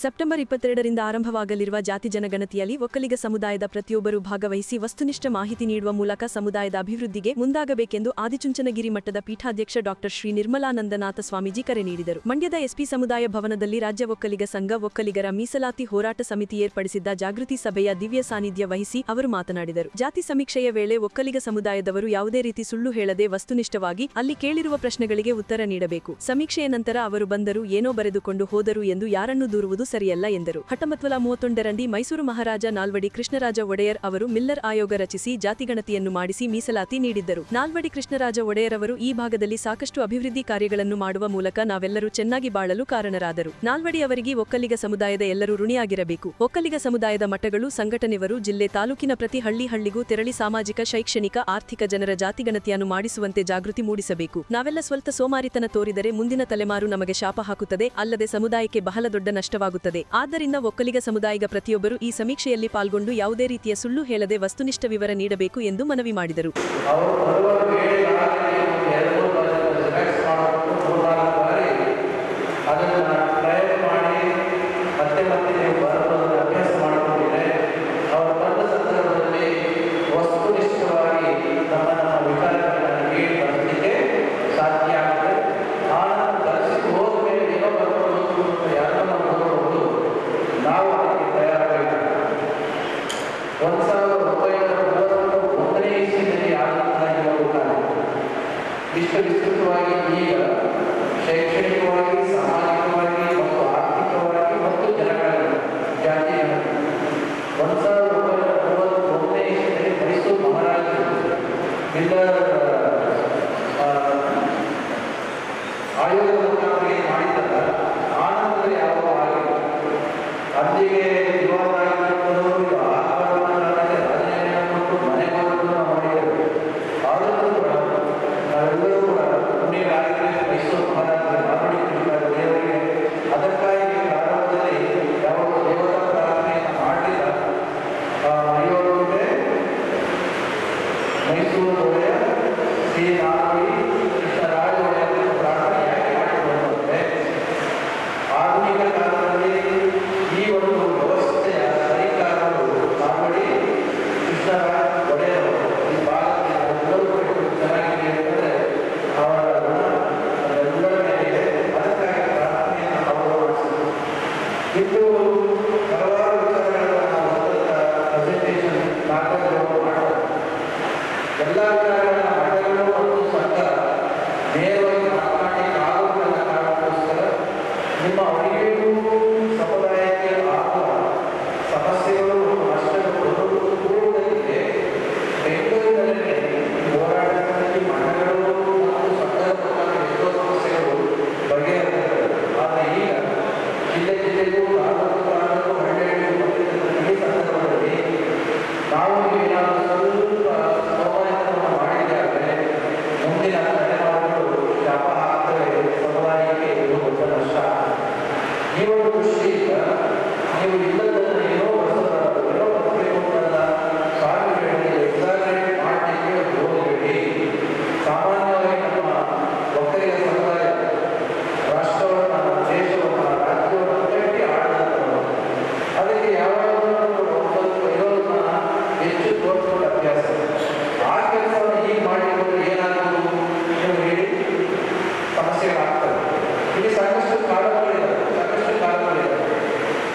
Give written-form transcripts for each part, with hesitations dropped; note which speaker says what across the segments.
Speaker 1: September 22ರಿಂದ ಆರಂಭವಾಗಲಿರುವ ಜಾತಿ ಜನಗಣತಿಯಲ್ಲಿ ಒಕ್ಕಲಿಗ ಸಮುದಾಯದ ಪ್ರತಿಯೊಬ್ಬರೂ ಭಾಗವಹಿಸಿ ವಸ್ತುನಿಷ್ಠ ಮಾಹಿತಿ ನೀಡುವ ಮೂಲಕ ಸಮುದಾಯದ ಅಭಿವೃದ್ಧಿಗೆ ಮುಂದಾಗಬೇಕೆಂದು ಆದಿಚುಂಚನಗಿರಿ ಮಟ್ಟದ ಪೀಠಾಧ್ಯಕ್ಷ ಡಾ ಶ್ರೀ ನಿರ್ಮಲಾನಂದನಾಥ ಸ್ವಾಮೀಜಿ ಕರೆ ನೀಡಿದರು. ಮಂಡ್ಯದ ಎಸ್ಪಿ ಸಮುದಾಯ ಭವನದಲ್ಲಿ ರಾಜ್ಯ ಒಕ್ಕಲಿಗ ಸಂಘ ಒಕ್ಕಲಿಗರ ಮೀಸಲಾತಿ ಹೋರಾಟ ಸಮಿತಿ ಏರ್ಪಡಿಸಿದ್ದ ಜಾಗೃತಿ ಸಭೆಯ ದಿವ್ಯ ಸಾನ್ನಿಧ್ಯ ವಹಿಸಿ ಅವರು ಮಾತನಾಡಿದರು. ಜಾತಿ ಸಮೀಕ್ಷೆಯ ವೇಳೆ ಒಕ್ಕಲಿಗ ಸಮುದಾಯದವರು ಯಾವುದೇ ರೀತಿ ಸುಳ್ಳು ಹೇಳದೆ ವಸ್ತುನಿಷ್ಠವಾಗಿ ಅಲ್ಲಿ ಕೇಳಿರುವ ಪ್ರಶ್ನೆಗಳಿಗೆ ಉತ್ತರ ನೀಡಬೇಕು. ಸಮೀಕ್ಷೆಯ ನಂತರ ಅವರು ಬಂದರು, ಏನೋ ಬರೆದುಕೊಂಡು ಹೋದರು ಎಂದು ಯಾರನ್ನೂ ದೂರುವುದು ಸರಿಯಲ್ಲ ಎಂದರು. 1931ರಲ್ಲಿ ಮೈಸೂರು ಮಹಾರಾಜ ನಾಲ್ವಡಿ ಕೃಷ್ಣರಾಜ ಒಡೆಯರ್ ಅವರು ಮಿಲ್ಲರ್ ಆಯೋಗ ರಚಿಸಿ ಜಾತಿಗಣತಿಯನ್ನು ಮಾಡಿಸಿ ಮೀಸಲಾತಿ ನೀಡಿದ್ದರು. ನಾಲ್ವಡಿ ಕೃಷ್ಣರಾಜ ಒಡೆಯರ್ ಅವರು ಈ ಭಾಗದಲ್ಲಿ ಸಾಕಷ್ಟು ಅಭಿವೃದ್ಧಿ ಕಾರ್ಯಗಳನ್ನು ಮಾಡುವ ಮೂಲಕ ನಾವೆಲ್ಲರೂ ಚೆನ್ನಾಗಿ ಬಾಳಲು ಕಾರಣರಾದರು. ನಾಲ್ವಡಿ ಅವರಿಗೆ ಒಕ್ಕಲಿಗ ಸಮುದಾಯದ ಎಲ್ಲರೂ ಋಣಿಯಾಗಿರಬೇಕು. ಒಕ್ಕಲಿಗ ಸಮುದಾಯದ ಮಠಗಳು, ಸಂಘಟನೆವರು ಜಿಲ್ಲೆ ತಾಲೂಕಿನ ಪ್ರತಿ ಹಳ್ಳಿಗೂ ತೆರಳಿ ಸಾಮಾಜಿಕ, ಶೈಕ್ಷಣಿಕ, ಆರ್ಥಿಕ ಜನರ ಜಾತಿಗಣತಿಯನ್ನು ಮಾಡಿಸುವಂತೆ ಜಾಗೃತಿ ಮೂಡಿಸಬೇಕು. ನಾವೆಲ್ಲ ಸ್ವಲ್ಪ ಸೋಮಾರಿತನ ತೋರಿದರೆ ಮುಂದಿನ ತಲೆಮಾರು ನಮಗೆ ಶಾಪ ಹಾಕುತ್ತದೆ, ಅಲ್ಲದೆ ಸಮುದಾಯಕ್ಕೆ ಬಹಳ ದೊಡ್ಡ ನಷ್ಟವಾಗುತ್ತದೆ. ಆದ್ದರಿಂದ ಒಕ್ಕಲಿಗ ಸಮುದಾಯದ ಪ್ರತಿಯೊಬ್ಬರು ಈ ಸಮೀಕ್ಷೆಯಲ್ಲಿ ಪಾಲ್ಗೊಂಡು ಯಾವುದೇ ರೀತಿಯ ಸುಳ್ಳು ಹೇಳದೆ ವಸ್ತುನಿಷ್ಠ ವಿವರ ನೀಡಬೇಕು ಎಂದು ಮನವಿ ಮಾಡಿದರು.
Speaker 2: ವಿಸ್ತೃತವಾಗಿ ಈಗ ಶೈಕ್ಷಣಿಕವಾಗಿ, ಸಾಮಾಜಿಕವಾಗಿ ಮತ್ತು ಆರ್ಥಿಕವಾಗಿ ಮತ್ತು ಜನಗಳ ಜಾತಿ 1931ನೇ ಇಸ್ವಿಯಲ್ಲಿ ಮೈಸೂರು ಮಹಾರಾಜರು ಮಿಲ್ಲರ್ ಆಯೋಗದ ಮುಖಾಂತರ ಮಾಡಿದ್ದಲ್ಲ, ಆನಂತರ ಯಾವ ಆಗಿಲ್ಲ. ಅಲ್ಲಿಗೆ ವಿವಾದ ಆಗಿರುವುದು ರಾಜೀನಾಮೆ ಮತ್ತು ಮನೆಗಳನ್ನು ಮಾಡಿದರು. ಆದರೂ ಕೂಡ ನಾವೆಲ್ಲರೂ ಕೂಡ ಪುಣ್ಯರಾಗಿದ್ದರೆ ಮೈಸೂರು ಮಹಾರಾಜರ ನಾಲ್ವಡಿ ದೇವರಿಗೆ ಅದಕ್ಕಾಗಿ ಪ್ರಾರಂಭದಲ್ಲಿ ಯಾವ ದೇವತಾ ಪ್ರಾರ್ಥನೆಯನ್ನು ಮಾಡಿಲ್ಲ. ಮರೆಯೋರಿಗೆ ಮೈಸೂರು ಒಡೆಯ ಶ್ರೀ ನಾಲ್ವಡಿ ಕೃಷ್ಣರಾಜ ಒಡೆಯರ ಪ್ರಾರ್ಥನೆ ಯಾಕೆ ಮಾಡಿಕೊಳ್ಳುವಂತೆ ಆಧುನಿಕ ಕಾಲದಲ್ಲಿ ಈ ಒಂದು ವ್ಯವಸ್ಥೆಯ ಸರಿಕಾರರು ನಾಲ್ವಡಿ ಕೃಷ್ಣರಾಜ ಒಡೆಯರು ಈ ಭಾಗದಲ್ಲಿ ಚೆನ್ನಾಗಿದೆ ಅಂತಂದರೆ ಅವರ ಗುಣ ಅದೆಲ್ಲರ ಮೇಲೆ ಅದಕ್ಕಾಗಿ ಪ್ರಾರ್ಥನೆಯನ್ನು ಅವರು ಮಾಡಿಸಿದರು. ಇದು ಹಲವಾರು ವಿಚಾರಗಳನ್ನು ನಾವು ಪ್ರೆಸೆಂಟೇಷನ್ ನಾಟಕಗಳು ಮಾಡೋದು ಎಲ್ಲ ವಿಚಾರಗಳ ಮಠಗಳು ಮತ್ತು ಸಂಘ ನೇರವಾಗಿ ಮಾತನಾಡಿ ಕಾನೂನಿನ ಕಾರಣಕ್ಕೋಸ್ಕರ ನಿಮ್ಮ ಅರಿವಿಗೂ ಸಮುದಾಯಕ್ಕೆ ಆಗುವ ಸಮಸ್ಯೆಗಳು ನಷ್ಟಗಳು ಪೂರ್ವದಲ್ಲಿದೆ. ಬೆಂಗಳೂರಿನಲ್ಲಿ ಹೋರಾಟಗಳಲ್ಲಿ ಮಠಗಳು ಮತ್ತು ಸಂಘದ ಎಷ್ಟೋ ಸಮಸ್ಯೆಗಳು ಬಗೆಹರಿದಿವೆ. ಆದರೆ ಈಗ ಜಿಲ್ಲೆಗೂ ತಾಲೂಕು ಹಳ್ಳಿಗಳಿಗೂ ಈ ಸಂದರ್ಭದಲ್ಲಿ ನಾವು ಏನಾದರೂ ಸ್ವಲ್ಪ ಸೋಮಾರಿತನವನ್ನು ಮಾಡಿದ್ದಾದರೆ ಮುಂದಿನ ತಲೆಮಾರುಗಳು ಶಾಪ ಹಾಕ್ತವೆ. ಸಮುದಾಯಕ್ಕೆ ಇದು ದೊಡ್ಡ ನಷ್ಟ. ಈ ಒಂದು ದೃಷ್ಟಿಯಿಂದ ನೀವು ಇಲ್ಲದನ್ನು ಏನೋ ಬರಬೇಕು ಅಂತಲ್ಲ, ಸಾಗುಬೇಡಿ, ಎಕ್ಸಾಗರೇಟ್ ಮಾಡಲಿಕ್ಕೆ ಹೋಗಬೇಡಿ. ಸಾಮಾನ್ಯವಾಗಿ ನಮ್ಮ ಒಕ್ಕಲಿಗ ಸಮುದಾಯ ರಾಷ್ಟ್ರವನ್ನು, ದೇಶವನ್ನು, ರಾಜ್ಯವನ್ನು ಕಟ್ಟಿ ಆಡದಂಥವರು. ಅದಕ್ಕೆ ಯಾವಾಗಲೂ ಸ್ವಲ್ಪ ಇರೋದನ್ನ ಹೆಚ್ಚು ತೋರಿಸುವ ಅಭ್ಯಾಸ. ಆ ಕೆಲಸವನ್ನು ಹೀಗೆ ಮಾಡಿಕೊಂಡು ಏನಾದರೂ ನೀವು ಹೇಳಿ ಸಮಸ್ಯೆಗಳಾಗ್ತವೆ. ಇಲ್ಲಿ ಸಾಕಷ್ಟು ಕಾರಣಗಳಿವೆ.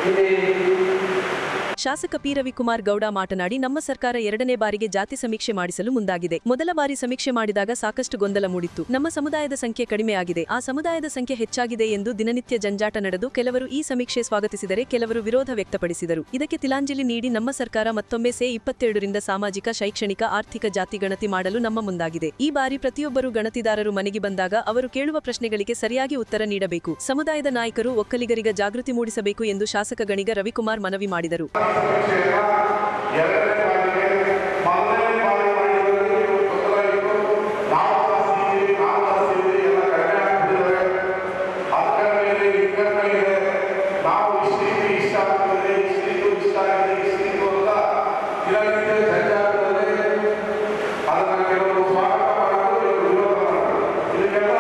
Speaker 2: ಇಲ್ಲಿ
Speaker 1: ಶಾಸಕ ಪಿ ರವಿಕುಮಾರ್ ಗೌಡ ಮಾತನಾಡಿ, ನಮ್ಮ ಸರ್ಕಾರ 2ನೇ ಬಾರಿಗೆ ಜಾತಿ ಸಮೀಕ್ಷೆ ಮಾಡಿಸಲು ಮುಂದಾಗಿದೆ. ಮೊದಲ ಬಾರಿ ಸಮೀಕ್ಷೆ ಮಾಡಿದಾಗ ಸಾಕಷ್ಟು ಗೊಂದಲ ಮೂಡಿತ್ತು. ನಮ್ಮ ಸಮುದಾಯದ ಸಂಖ್ಯೆ ಕಡಿಮೆಯಾಗಿದೆ, ಆ ಸಮುದಾಯದ ಸಂಖ್ಯೆ ಹೆಚ್ಚಾಗಿದೆ ಎಂದು ದಿನನಿತ್ಯ ಜಂಜಾಟ ನಡೆದು ಕೆಲವರು ಈ ಸಮೀಕ್ಷೆ ಸ್ವಾಗತಿಸಿದರೆ ಕೆಲವರು ವಿರೋಧ ವ್ಯಕ್ತಪಡಿಸಿದರು. ಇದಕ್ಕೆ ತಿಲಾಂಜಲಿ ನೀಡಿ ನಮ್ಮ ಸರ್ಕಾರ ಮತ್ತೊಮ್ಮೆ ಸೆ 22ರಿಂದ ಸಾಮಾಜಿಕ, ಶೈಕ್ಷಣಿಕ, ಆರ್ಥಿಕ ಜಾತಿ ಗಣತಿ ಮಾಡಲು ನಮ್ಮ ಮುಂದಾಗಿದೆ. ಈ ಬಾರಿ ಪ್ರತಿಯೊಬ್ಬರು ಗಣತಿದಾರರು ಮನೆಗೆ ಬಂದಾಗ ಅವರು ಕೇಳುವ ಪ್ರಶ್ನೆಗಳಿಗೆ ಸರಿಯಾಗಿ ಉತ್ತರ ನೀಡಬೇಕು. ಸಮುದಾಯದ ನಾಯಕರು ಒಕ್ಕಲಿಗರಿಗ ಜಾಗೃತಿ ಮೂಡಿಸಬೇಕು ಎಂದು ಶಾಸಕ ಗಣಿಗ ರವಿಕುಮಾರ್ ಮನವಿ ಮಾಡಿದರು.
Speaker 3: ಇದಕ್ಕೆಲ್ಲ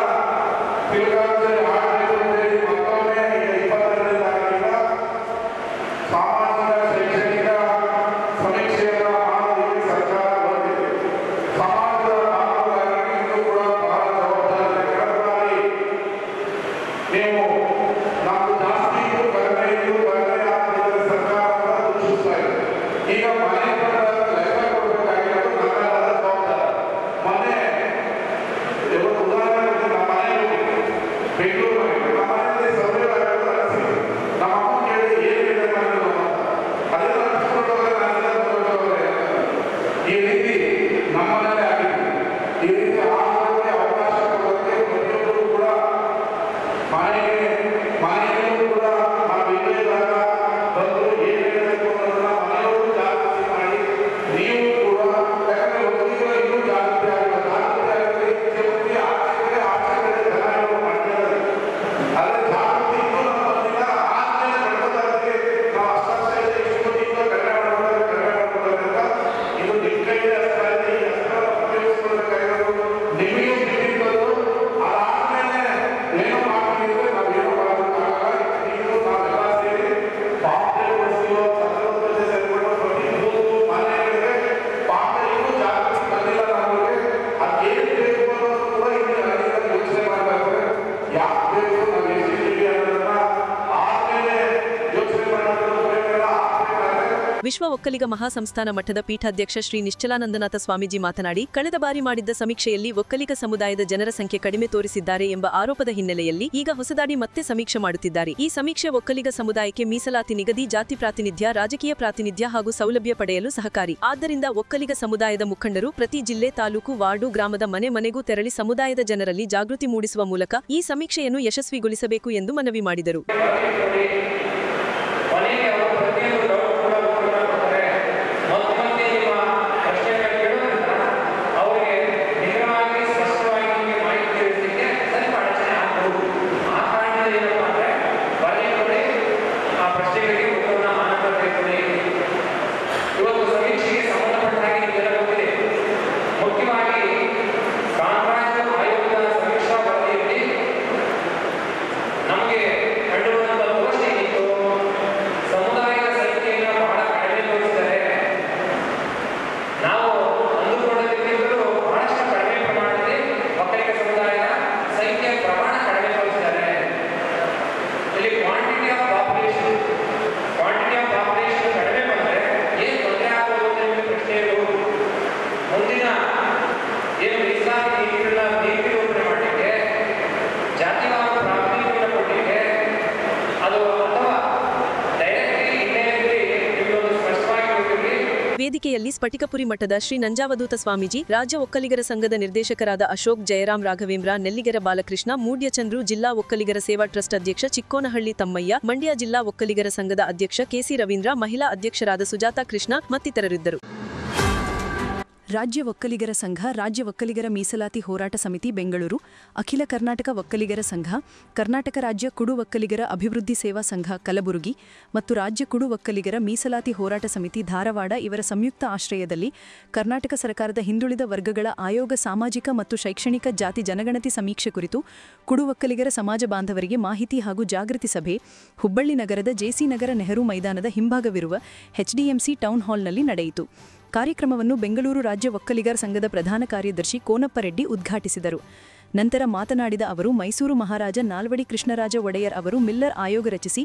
Speaker 3: 2022 ಮತ್ತೊಮ್ಮೆ 22ರಿಂದ
Speaker 2: ಈ ರೀತಿ ನಮ್ಮಲ್ಲೇ ಆಗಿದೆ. ಈ ರೀತಿ ಆಗೋದಕ್ಕೆ ಅವಕಾಶ ಕೊಡೋದಕ್ಕೆ ಪ್ರತಿಯೊಬ್ಬರು ಕೂಡ ಮನೆಯಲ್ಲೂ ಕೂಡ ನಾವು ಇಲ್ಲಿದ್ದಾಗ ಬಂದು ಏನು ಹೇಳಬೇಕು ಅನ್ನೋದನ್ನ ಮನೆಯವರು ಜಾಗೃತಿ ಮಾಡಿ ನೀವು ಕೂಡ, ಯಾಕಂದ್ರೆ ಒಬ್ಬರಿಗೆ ಇನ್ನೂ ಜಾಗೃತಿ ಆಗಲ್ಲ. ಜಾಗೃತಿ ಆಗಲಿ ಮುಖ್ಯಮಂತ್ರಿ ಆಚೆಗಡೆ ಜನ ಇವರು ಮಾಡಿದ್ದಾರೆ. ಆದರೆ ಜಾಗೃತಿ ಇನ್ನೂ ನಮ್ಮ ಬಂದಿಲ್ಲ. ಆಚರಣೆ ಮಾಡೋದಾದ್ರೆ ನಾವು ಅಷ್ಟೇ ಇಷ್ಟೊಂದಿಗೆ ಕಡಿಮೆ ಮಾಡೋದ್ರಿಂದ ಇದು ನಿಮ್ಮ ಕೈಯಲ್ಲಿ ಅಸ್ತ್ರ ಇದೆ. ಈ ಅಸ್ತ್ರ ಉಪಯೋಗಿಸ್ಕೊಳ್ಬೇಕಾಗಿರೋದು ನಿಮಗೆ ತಿಳಿದಿರೋದು. ಅದಾದ್ಮೇಲೆ ಏನೋ ಮಾಡಿದ್ರೆ ನಾವೇನೋ ಮಾಡೋಕ್ಕಾಗಲ್ಲ. ನೀವು ನಾವೆಲ್ಲ ಸೇರಿ ಪಾತ್ರೆ ಬಳಸಿಯೋ ಸಂದರ್ಭದಲ್ಲಿ ಸೇರಿಕೊಂಡು ಪ್ರತಿಯೊಂದು ಮನೆಗಳಿಗೆ ಪಾತ್ರೆ ಇನ್ನೂ ಜಾಗೃತಿ ಬಂದಿಲ್ಲ. ನಮಗೆ ಅದೇನು ಬೇಕು ಅನ್ನೋದು ಕೂಡ ಇಲ್ಲಿ ರೈತರು ಯೋಚನೆ ಮಾಡಬೇಕು. ಯಾಕೆ ಬೇಕು, ನಾವು ಎಷ್ಟಿದ್ದೀವಿ ಅನ್ನೋದನ್ನ ಆದ್ಮೇಲೆ ಯೋಚನೆ ಮಾಡೋದು ಉಪಯೋಗ ಆಗ್ಬೇಕಾದ್ರೆ
Speaker 1: ವಿಶ್ವ ಒಕ್ಕಲಿಗ ಮಹಾಸಂಸ್ಥಾನ ಮಠದ ಪೀಠಾಧ್ಯಕ್ಷ ಶ್ರೀ ನಿಶ್ಚಲಾನಂದನಾಥ ಸ್ವಾಮೀಜಿ ಮಾತನಾಡಿ, ಕಳೆದ ಬಾರಿ ಮಾಡಿದ್ದ ಸಮೀಕ್ಷೆಯಲ್ಲಿ ಒಕ್ಕಲಿಗ ಸಮುದಾಯದ ಜನರ ಸಂಖ್ಯೆ ಕಡಿಮೆ ತೋರಿಸಿದ್ದಾರೆ ಎಂಬ ಆರೋಪದ ಹಿನ್ನೆಲೆಯಲ್ಲಿ ಈಗ ಹೊಸದಾಗಿ ಮತ್ತೆ ಸಮೀಕ್ಷೆ ಮಾಡುತ್ತಿದ್ದಾರೆ. ಈ ಸಮೀಕ್ಷೆ ಒಕ್ಕಲಿಗ ಸಮುದಾಯಕ್ಕೆ ಮೀಸಲಾತಿ ನಿಗದಿ, ಜಾತಿ ಪ್ರಾತಿನಿಧ್ಯ, ರಾಜಕೀಯ ಪ್ರಾತಿನಿಧ್ಯ ಹಾಗೂ ಸೌಲಭ್ಯ ಪಡೆಯಲು ಸಹಕಾರಿ. ಆದ್ದರಿಂದ ಒಕ್ಕಲಿಗ ಸಮುದಾಯದ ಮುಖಂಡರು ಪ್ರತಿ ಜಿಲ್ಲೆ, ತಾಲೂಕು, ವಾರ್ಡು, ಗ್ರಾಮದ ಮನೆ ಮನೆಗೂ ತೆರಳಿ ಸಮುದಾಯದ ಜನರಲ್ಲಿ ಜಾಗೃತಿ ಮೂಡಿಸುವ ಮೂಲಕ ಈ ಸಮೀಕ್ಷೆಯನ್ನು ಯಶಸ್ವಿಗೊಳಿಸಬೇಕು ಎಂದು ಮನವಿ ಮಾಡಿದರು. ವೇದಿಕೆಯಲ್ಲಿ ಸ್ಫಟಿಕಪುರಿ ಮಠದ ಶ್ರೀ ನಂಜಾವಧೂತ ಸ್ವಾಮೀಜಿ, ರಾಜ್ಯ ಒಕ್ಕಲಿಗರ ಸಂಘದ ನಿರ್ದೇಶಕರಾದ ಅಶೋಕ್, ಜಯರಾಮ್, ರಾಘವೇಂದ್ರ, ನೆಲ್ಲಿಗೆರ ಬಾಲಕೃಷ್ಣ, ಮೂಡ್ಯಚಂದ್ರು, ಜಿಲ್ಲಾ ಒಕ್ಕಲಿಗರ ಸೇವಾ ಟ್ರಸ್ಟ್ ಅಧ್ಯಕ್ಷ ಚಿಕ್ಕೋನಹಳ್ಳಿ ತಮ್ಮಯ್ಯ, ಮಂಡ್ಯ ಜಿಲ್ಲಾ ಒಕ್ಕಲಿಗರ ಸಂಘದ ಅಧ್ಯಕ್ಷ ಕೆಸಿ ರವೀಂದ್ರ, ಮಹಿಳಾ ಅಧ್ಯಕ್ಷರಾದ ಸುಜಾತಾ ಕೃಷ್ಣ ಮತ್ತಿತರರಿದ್ದರು. ರಾಜ್ಯ ಒಕ್ಕಲಿಗರ ಸಂಘ, ರಾಜ್ಯ ಒಕ್ಕಲಿಗರ ಮೀಸಲಾತಿ ಹೋರಾಟ ಸಮಿತಿ ಬೆಂಗಳೂರು, ಅಖಿಲ ಕರ್ನಾಟಕ ಒಕ್ಕಲಿಗರ ಸಂಘ, ಕರ್ನಾಟಕ ರಾಜ್ಯ ಕುಡು ಒಕ್ಕಲಿಗರ ಅಭಿವೃದ್ಧಿ ಸೇವಾ ಸಂಘ ಕಲಬುರಗಿ ಮತ್ತು ರಾಜ್ಯ ಕುಡು ಒಕ್ಕಲಿಗರ ಮೀಸಲಾತಿ ಹೋರಾಟ ಸಮಿತಿ ಧಾರವಾಡ ಇವರ ಸಂಯುಕ್ತ ಆಶ್ರಯದಲ್ಲಿ ಕರ್ನಾಟಕ ಸರ್ಕಾರದ ಹಿಂದುಳಿದ ವರ್ಗಗಳ ಆಯೋಗ ಸಾಮಾಜಿಕ ಮತ್ತು ಶೈಕ್ಷಣಿಕ ಜಾತಿ ಜನಗಣತಿ ಸಮೀಕ್ಷೆ ಕುರಿತು ಕುಡು ಒಕ್ಕಲಿಗರ ಸಮಾಜ ಬಾಂಧವರಿಗೆ ಮಾಹಿತಿ ಹಾಗೂ ಜಾಗೃತಿ ಸಭೆ ಹುಬ್ಬಳ್ಳಿ ನಗರದ ಜೆಸಿ ನಗರ ನೆಹರು ಮೈದಾನದ ಹಿಂಭಾಗವಿರುವ ಎಚ್ಡಿಎಂಸಿ ಟೌನ್ ಹಾಲ್ನಲ್ಲಿ ನಡೆಯಿತು. ಕಾರ್ಯಕ್ರಮವನ್ನು ಬೆಂಗಳೂರು ರಾಜ್ಯ ಒಕ್ಕಲಿಗರ ಸಂಘದ ಪ್ರಧಾನ ಕಾರ್ಯದರ್ಶಿ ಕೋನಪ್ಪ ರೆಡ್ಡಿ ಉದ್ಘಾಟಿಸಿದರು. ನಂತರ ಮಾತನಾಡಿದ ಅವರು, ಮೈಸೂರು ಮಹಾರಾಜ ನಾಲ್ವಡಿ ಕೃಷ್ಣರಾಜ ಒಡೆಯರ್ ಅವರು ಮಿಲ್ಲರ್ ಆಯೋಗ ರಚಿಸಿ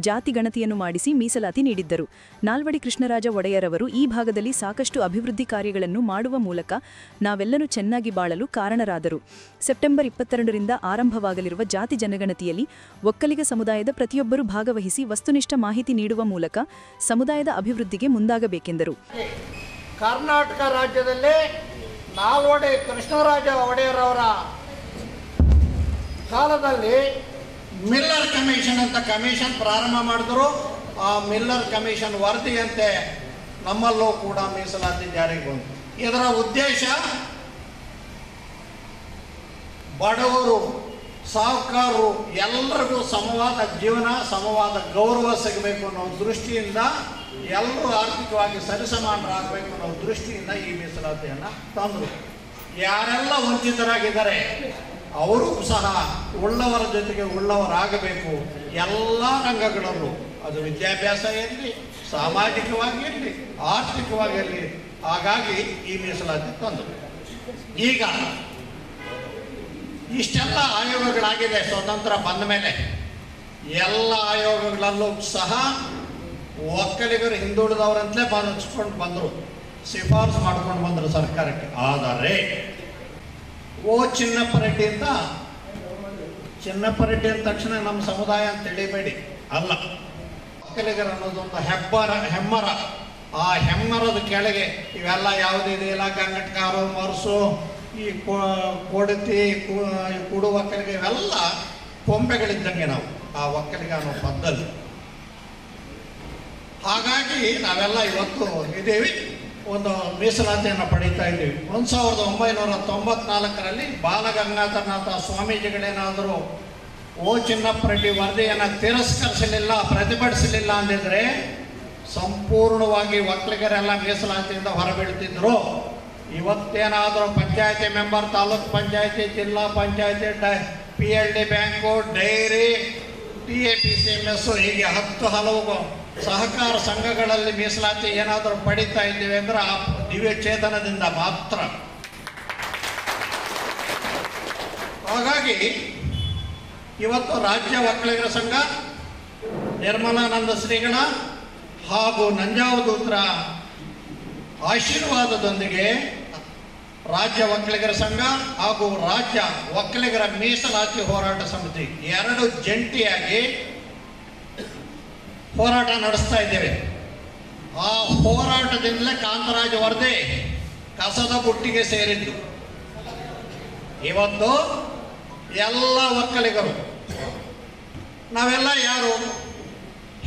Speaker 1: ಜಾತಿ ಗಣತಿಯನ್ನು ಮಾಡಿಸಿ ಮೀಸಲಾತಿ ನೀಡಿದ್ದರು. ನಾಲ್ವಡಿ ಕೃಷ್ಣರಾಜ ಒಡೆಯರ್ ಅವರು ಈ ಭಾಗದಲ್ಲಿ ಸಾಕಷ್ಟು ಅಭಿವೃದ್ಧಿ ಕಾರ್ಯಗಳನ್ನು ಮಾಡುವ ಮೂಲಕ ನಾವೆಲ್ಲರೂ ಚೆನ್ನಾಗಿ ಬಾಳಲು ಕಾರಣರಾದರು. ಸೆಪ್ಟೆಂಬರ್ 22ರಿಂದ ಆರಂಭವಾಗಲಿರುವ ಜಾತಿ ಜನಗಣತಿಯಲ್ಲಿ ಒಕ್ಕಲಿಗ ಸಮುದಾಯದ ಪ್ರತಿಯೊಬ್ಬರೂ ಭಾಗವಹಿಸಿ ವಸ್ತುನಿಷ್ಠ ಮಾಹಿತಿ ನೀಡುವ ಮೂಲಕ ಸಮುದಾಯದ ಅಭಿವೃದ್ಧಿಗೆ ಮುಂದಾಗಬೇಕೆಂದರು.
Speaker 3: ಕರ್ನಾಟಕ ರಾಜ್ಯದಲ್ಲಿ ನಾಲ್ವಡಿ ಕೃಷ್ಣರಾಜ ಒಡೆಯರ್ ಅವರ ಕಾಲದಲ್ಲಿ ಮಿಲ್ಲರ್ ಕಮಿಷನ್ ಅಂತ ಕಮಿಷನ್ ಪ್ರಾರಂಭ ಮಾಡಿದ್ರು. ಆ ಮಿಲ್ಲರ್ ಕಮಿಷನ್ ವರದಿಯಂತೆ ನಮ್ಮಲ್ಲೂ ಕೂಡ ಮೀಸಲಾತಿ ಜಾರಿಗೆ ಬಂತು. ಇದರ ಉದ್ದೇಶ ಬಡವರು, ಸಾಹುಕಾರರು ಎಲ್ಲರಿಗೂ ಸಮವಾದ ಜೀವನ, ಸಮವಾದ ಗೌರವ ಸಿಗಬೇಕು ಅನ್ನೋ ದೃಷ್ಟಿಯಿಂದ, ಎಲ್ಲರೂ ಆರ್ಥಿಕವಾಗಿ ಸರಿಸಮಾನರಾಗಬೇಕು ಅನ್ನೋ ದೃಷ್ಟಿಯಿಂದ ಈ ಮೀಸಲಾತಿಯನ್ನು ತಂದರು. ಯಾರೆಲ್ಲ ವಂಚಿತರಾಗಿದ್ದಾರೆ ಅವರು ಸಹ ಉಳ್ಳವರ ಜೊತೆಗೆ ಉಳ್ಳವರಾಗಬೇಕು, ಎಲ್ಲ ರಂಗಗಳಲ್ಲೂ. ಅದು ವಿದ್ಯಾಭ್ಯಾಸ ಇರಲಿ, ಸಾಮಾಜಿಕವಾಗಿರಲಿ, ಆರ್ಥಿಕವಾಗಿರಲಿ. ಹಾಗಾಗಿ ಈ ಮೀಸಲಾತಿ ತಂದರು. ಈಗ ಇಷ್ಟೆಲ್ಲ ಆಯೋಗಗಳಾಗಿದೆ ಸ್ವತಂತ್ರ ಬಂದ ಮೇಲೆ. ಎಲ್ಲ ಆಯೋಗಗಳಲ್ಲೂ ಸಹ ಒಕ್ಕಲಿಗರು ಹಿಂದುಳಿದವರಂತಲೇ ಹಂಚ್ಕೊಂಡು ಬಂದರು, ಶಿಫಾರಸು ಮಾಡ್ಕೊಂಡು ಬಂದರು ಸರ್ಕಾರಕ್ಕೆ. ಆದರೆ ಚಿನ್ನಪ್ಪ ರೆಡ್ಡಿ ಅಂತ, ಚಿನ್ನಪ್ಪ ರೆಡ್ಡಿ ಅಂದ ತಕ್ಷಣ ನಮ್ಮ ಸಮುದಾಯ ಅಂತ ತಿಳಿಬೇಡಿ, ಅಲ್ಲ. ಒಕ್ಕಲಿಗರು ಅನ್ನೋದೊಂದು ಹೆಮ್ಮರ. ಆ ಹೆಮ್ಮರದ ಕೆಳಗೆ ಇವೆಲ್ಲ ಯಾವುದಿದೆಯಲ್ಲ, ಗಂಗಟ್ಕಾರು, ಮರಸು, ಈ ಕೊಡತಿ, ಕುಡು ಒಕ್ಕಲಿಗ, ಇವೆಲ್ಲ ಕೊಂಬೆಗಳಿದ್ದಂಗೆ ನಾವು ಆ ಒಕ್ಕಲಿಗ ಅನ್ನೋ ಪದ್ಧತಿ. ಹಾಗಾಗಿ ನಾವೆಲ್ಲ ಇವತ್ತು ಇದ್ದೀವಿ, ಒಂದು ಮೀಸಲಾತಿಯನ್ನು ಪಡೀತಾ ಇದ್ದೀವಿ. 1994ರಲ್ಲಿ ಬಾಲಗಂಗಾಧರನಾಥ ಸ್ವಾಮೀಜಿಗಳೇನಾದರೂ ಓ ಚಿನ್ನಪ್ಪ ರೆಡ್ಡಿ ವರದಿಯನ್ನು ತಿರಸ್ಕರಿಸಲಿಲ್ಲ, ಪ್ರತಿಭಟಿಸಲಿಲ್ಲ ಅಂದಿದ್ರೆ ಸಂಪೂರ್ಣವಾಗಿ ಒಕ್ಕಲಿಗರೆಲ್ಲ ಮೀಸಲಾತಿಯಿಂದ ಹೊರಬೀಳ್ತಿದ್ರು. ಇವತ್ತೇನಾದರೂ ಪಂಚಾಯತಿ ಮೆಂಬರ್, ತಾಲೂಕು ಪಂಚಾಯತಿ, ಜಿಲ್ಲಾ ಪಂಚಾಯತಿ, PLD ಬ್ಯಾಂಕು, ಡೈರಿ, TAPCMS, ಹೀಗೆ 10 ಹಲವು ಸಹಕಾರ ಸಂಘಗಳಲ್ಲಿ ಮೀಸಲಾತಿ ಏನಾದರೂ ಪಡೀತಾ ಇದ್ದೀವಿ ಅಂದರೆ ಆ ದಿವ್ಯ ಚೇತನದಿಂದ ಮಾತ್ರ. ಹಾಗಾಗಿ ಇವತ್ತು ರಾಜ್ಯ ಒಕ್ಕಲಿಗರ ಸಂಘ ನಿರ್ಮಲಾನಂದ ಶ್ರೀಗಳ ಹಾಗೂ ನಂಜಾವಧೂತರ ಆಶೀರ್ವಾದದೊಂದಿಗೆ ರಾಜ್ಯ ಒಕ್ಕಲಿಗರ ಸಂಘ ಹಾಗೂ ರಾಜ್ಯ ಒಕ್ಕಲಿಗರ ಮೀಸಲಾತಿ ಹೋರಾಟ ಸಮಿತಿ ಎರಡು ಜಂಟಿಯಾಗಿ ಹೋರಾಟ ನಡೆಸ್ತಾ ಇದ್ದೇವೆ. ಆ ಹೋರಾಟದಿಂದಲೇ ಕಾಂತರಾಜ ವರದಿ ಕಸದ ಬುಟ್ಟಿಗೆ ಸೇರಿದ್ದು. ಇವತ್ತು ಎಲ್ಲ ಒಕ್ಕಲಿಗರು, ನಾವೆಲ್ಲ ಯಾರು?